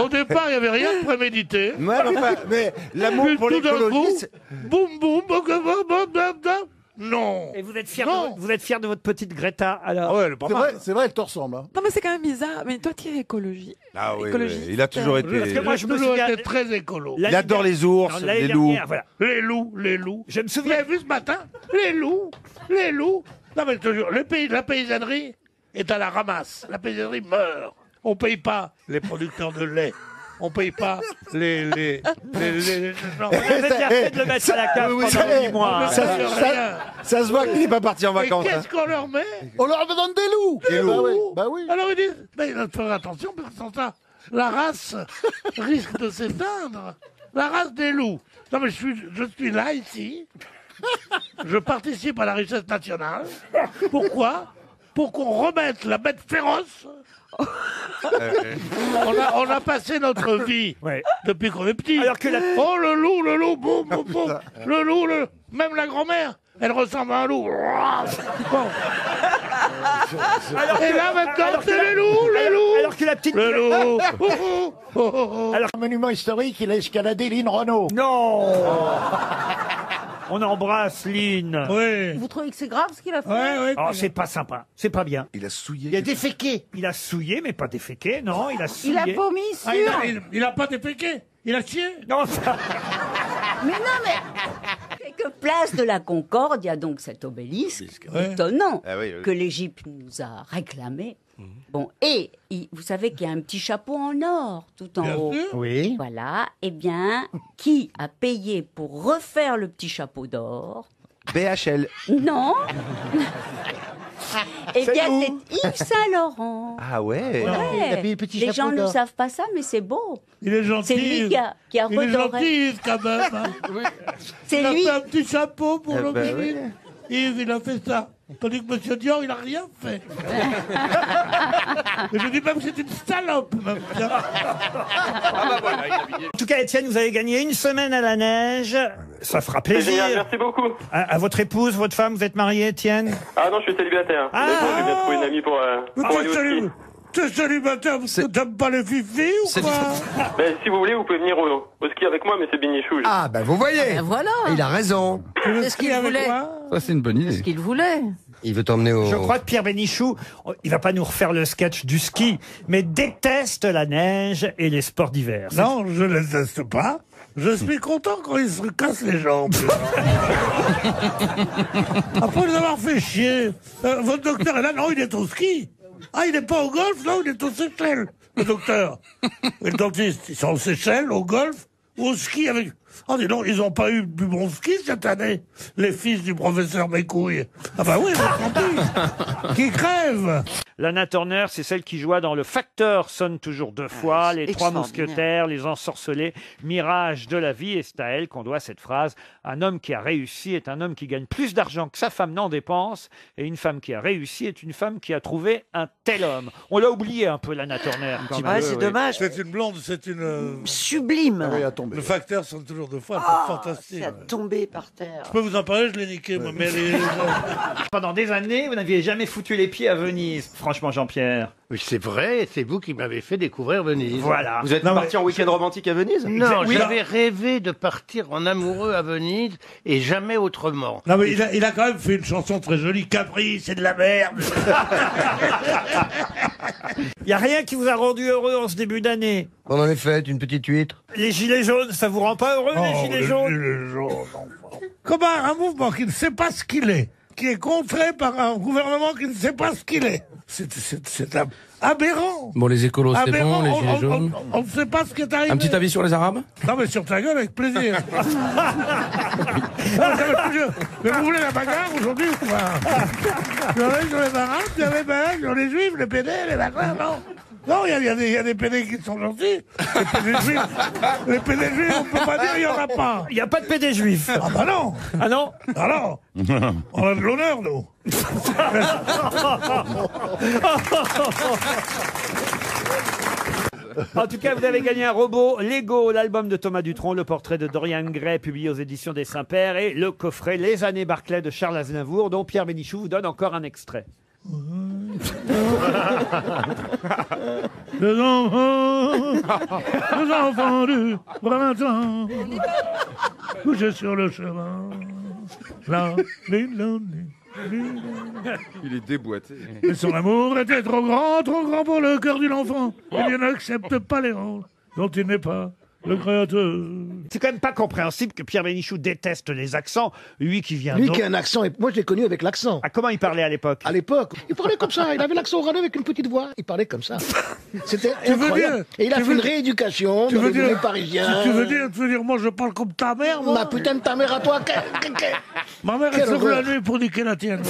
Au départ, il n'y avait rien de prémédité.
Ouais, mais enfin, mais l'amour
Puis
pour
tout d'un
l'écologie,
coup,
c'est-
boum, boum, boum, boum, boum, boum, boum. Non.
Et vous êtes fier,
Non.
vous êtes fier de votre petite Greta, alors
Ah ouais, elle est pas mal.
C'est vrai, elle te ressemble. Hein.
Non, mais c'est quand même bizarre. Mais toi, tu es écologie.
Ah oui,
Écologiste.
oui, il a toujours été.
Parce que moi, je me
toujours
souviens...
été très écolo.
Il adore les ours,
Non, l'année
les loups.
dernière, voilà.
Les loups, les loups.
Je me
Vous
souviens...
avez vu ce matin? Les loups, les loups. Non, mais je te jure, la paysannerie est à la ramasse. La paysannerie meurt. On paye pas les producteurs de lait. On paye pas les gens.
Vous avez bien fait de le mettre à la cave
Vous
pendant
savez,
8 mois.
Ça,
hein.
Ça se voit qu'il n'est pas parti en
Et
vacances. hein.
qu'est-ce qu'on leur met?
On leur donne des loups.
Des loups.
Bah oui. Bah oui.
Alors ils disent, mais il faut faire attention parce que sans ça, la race risque de s'éteindre. La race des loups. Non mais je suis là ici. Je participe à la richesse nationale. Pourquoi? Pour qu'on remette la bête féroce. On a passé notre vie
Ouais.
depuis qu'on est petit.
Alors que la-
Oh le loup, boum, boum, boum. Le loup, même la grand-mère, elle ressemble à un loup. Bon. Et là maintenant, c'est les loups, les loups.
Alors que la petite...
Le loup. Oh, oh, oh, oh.
Alors,
Monument historique, il a escaladé Lynn Renault.
non On embrasse Lynn.
Oui.
Vous trouvez que c'est grave ce qu'il a fait?
Ouais.
Oh, c'est pas sympa. C'est pas bien.
Il a souillé.
Il a déféqué.
Il a souillé, mais pas déféqué, non. Il a souillé.
Il a vomi sur.
Ah, il a pas déféqué. Il a chié.
Non, ça...
Mais non, mais quelques places de la Concorde, il y a donc cet obélisque
Ouais.
étonnant
Ah oui, oui.
que l'Égypte nous a réclamé. Bon, et vous savez qu'il y a un petit chapeau en or tout en
Bien
haut.
sûr.
Oui.
Voilà. Eh bien, qui a payé pour refaire le petit chapeau d'or?
BHL.
Non. Eh bien,
où
c'est Yves Saint-Laurent.
Ah ouais.
Ouais.
Il a mis le petit
Les
chapeau
gens ne
d'or.
savent pas ça, mais c'est beau.
Il est gentil.
C'est lui qui a
Il est
redoré.
gentil, Yves, quand même. hein.
C'est
Il a
lui.
fait un petit chapeau pour
Eh
le
ben
ministre. Yves, il a fait ça. Tandis que M. Dior, il a rien fait. Et je dis même que c'est une salope. Même.
En tout cas, Étienne, vous avez gagné une semaine à la neige. Ça fera
C'est
plaisir.
génial, merci beaucoup.
À votre épouse, votre femme, vous êtes marié, Étienne?
Ah non, je suis célibataire. Honnêtement, je viens de trouver une amie pour aller au ski.
T'es célibataire parce que t'aimes pas les fifis ou quoi?
Ben, si vous voulez, vous pouvez venir au ski avec moi, mais c'est Benichou.
Ah, ben vous voyez.
Voilà.
Il a raison.
C'est ce qu'il voulait.
Ça, c'est une bonne idée.
C'est ce qu'il voulait.
Il veut t'emmener au...
Je crois que Pierre Bénichou, il va pas nous refaire le sketch du ski, mais déteste la neige et les sports d'hiver.
Non, je ne les teste pas. Je suis content quand ils se cassent les jambes. Après les avoir fait chier, votre docteur est là, non, il est au ski. Ah, il n'est pas au golf, non, il est aux Seychelles, le docteur. Et le dentiste, ils sont aux Seychelles, au golf, ou au ski avec... Oh, dis donc, ils n'ont pas eu du bon ski cette année, les fils du professeur Mécouille. Ah bah oui, qui crèvent.
Lana Turner, c'est celle qui joua dans Le Facteur sonne toujours deux fois, Les Trois
extraordinaire.
Mousquetaires, Les Ensorcelés, Mirage de la vie. Et c'est à elle qu'on doit cette phrase. Un homme qui a réussi est un homme qui gagne plus d'argent que sa femme n'en dépense. Et une femme qui a réussi est une femme qui a trouvé un tel homme. On l'a oublié un peu, Lana Turner. Quand même.
Ouais, c'est dommage.
C'est une blonde, c'est une...
Sublime.
Le Facteur sonne toujours deux fois,
Oh,
c'est fantastique.
ça a tombé par terre.
Je peux vous en parler, je l'ai niqué, moi, mais elle est...
Pendant des années, vous n'aviez jamais foutu les pieds à Venise. Franchement, Jean-Pierre.
Oui, c'est vrai, c'est vous qui m'avez fait découvrir Venise.
Voilà.
Vous êtes parti en week-end romantique à Venise?
Non,
Oui.
j'avais rêvé de partir en amoureux à Venise et jamais autrement.
Non, mais il a quand même fait une chanson très jolie, Capri, c'est de la merde.
Il n'y a rien qui vous a rendu heureux en ce début d'année.
On en est fait, une petite huître.
Les gilets jaunes, ça vous rend pas heureux, les gilets jaunes?
Comment un mouvement qui ne sait pas ce qu'il est, qui est contré par un gouvernement qui ne sait pas ce qu'il est, c'est aberrant.
Bon, les écolos, c'est
Aberrant,
bon, les gilets jaunes.
on ne sait pas ce qui est arrivé.
Un petit avis sur les Arabes?
Non, mais sur ta gueule, avec plaisir. Mais vous voulez la bagarre aujourd'hui ou quoi? Il y en a sur les Arabes, il y en a sur les Juifs, les PD, les bagarres, non. Non, il y a des PD qui sont gentils. Les PD juifs, on peut pas dire, il n'y en a pas.
Il n'y a pas de PD juif.
Ah bah non.
Ah non?
Ah non. On a de l'honneur, nous.
En tout cas, vous avez gagné un robot Lego, l'album de Thomas Dutronc, le portrait de Dorian Gray, publié aux éditions des Saints-Pères, et le coffret Les années Barclay de Charles Aznavour, dont Pierre Bénichou vous donne encore un extrait.
Les enfants du printemps, couchés sur le chemin.
Il est déboîté.
Mais son amour était trop grand pour le cœur d'une enfant. Il n'accepte pas les rôles dont il n'est pas le créateur.
C'est quand même pas compréhensible que Pierre Bénichou déteste les accents, lui qui vient
Lui
d'O-
qui a un accent, et moi je l'ai connu avec l'accent.
Ah, comment il parlait à l'époque?
À l'époque, il parlait comme ça, il avait l'accent oranais avec une petite voix, il parlait comme ça. C'était
Tu veux
incroyable.
dire-
Et il a
tu
fait
veux
une
dire-
rééducation
Tu
dans
veux
les
dire,
villes parisiens.
tu veux dire, moi je parle comme ta mère, moi.
Ma putain de ta mère à toi.
Ma mère, elle
Quelle
se lève la
horreur.
nuit pour niquer la tienne.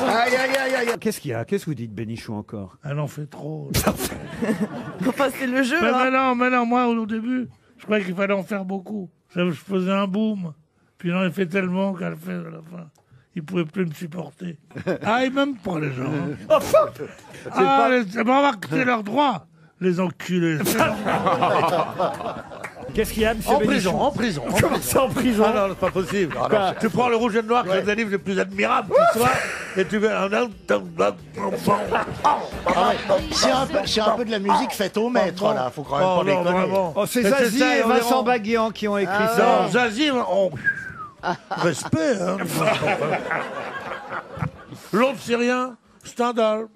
Aïe, aïe, aïe, aïe.
Qu'est-ce qu'il y a? Qu'est-ce que vous dites, Bénichou, encore?
Elle en fait trop.
Enfin, c'est le jeu. hein.
Mais non, moi au début, je croyais qu'il fallait en faire beaucoup. Je faisais un boom. Puis j'en ai fait tellement qu'elle fait à la fin. Ils pouvaient plus me supporter. Ah, et même pas les gens. hein. Ah, c'est leur droit, les enculés.
Qu'est-ce qu'il y a, monsieur
En
Bénichou?
prison, en prison.
Comment ça, en prison?
Ah non, c'est pas possible. Ah non,
Quoi?
tu prends le rouge et le noir, qui est un des livres les plus admirables qui soit, et tu mets un...
C'est un peu de la musique faite au maître, là. Faut quand même
Oh
pas
non,
déconner.
vraiment.
Oh, c'est
Mais
Zazie
ça,
et
on
Vincent
verra.
Baguian qui ont écrit
Non,
ça.
Zazie, respect, hein. L'autre syrien, Stendhal.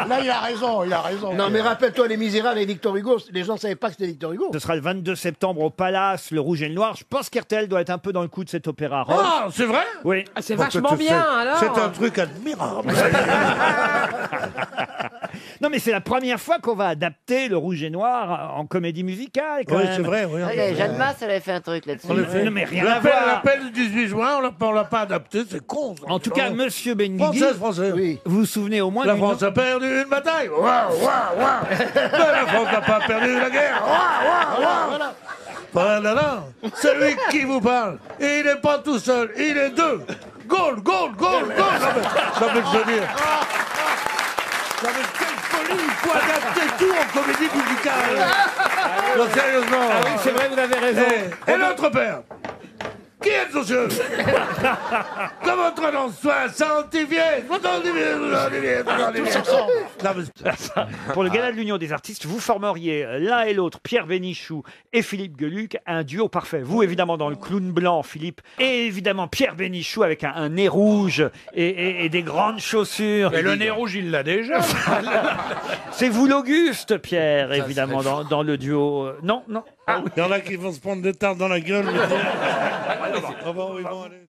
Là, il a raison, il a raison. Non, mais rappelle-toi, Les Misérables et Victor Hugo, les gens ne savaient pas que c'était Victor Hugo.
Ce sera le 22 septembre au Palace, le Rouge et le Noir. Je pense qu'RTL doit être un peu dans le coup de cet opéra rock.
Ah, c'est vrai?
Oui.
Ah, c'est
Bon,
vachement
c'est-
bien, alors.
C'est un truc admirable.
Non, Non, mais c'est la première fois qu'on va adapter le Rouge et Noir en comédie musicale. Quand
Oui,
même.
c'est vrai. Oui,
Allez, Jeanne Masse, elle avait fait un truc là-dessus.
Non, mais rien à voir.
L'appel du 18 juin, on l'a pas adapté, c'est con. ça.
En tout cas, Monsieur Benguigui,
Français.
Oui.
vous vous souvenez au moins
La
d'une
France a perdu une bataille. Waouh, waouh, waouh. Mais la France n'a pas perdu la guerre. Waouh, waouh, waouh. Voilà, celui qui vous parle, il n'est pas tout seul, il est deux. Goal, goal, goal, goal. Non, mais je veux dire. Non, mais quelle folie, il faut adapter tout en comédie musicale. Non, sérieusement.
Ah oui, c'est vrai, vous avez raison.
Et notre père, qui est socieux? Que votre nom soit sanctifié.
Pour le gala de l'Union des artistes, vous formeriez l'un et l'autre, Pierre Bénichou et Philippe Gueluc, un duo parfait. Vous, évidemment, dans le clown blanc, Philippe, et évidemment Pierre Bénichou avec un nez rouge et des grandes chaussures.
Mais le nez rouge, il l'a déjà.
C'est vous l'Auguste, Pierre, évidemment, dans le duo. Non, non.
Il y en a qui vont se prendre des tartes dans la gueule. Ah bon, ils vont aller.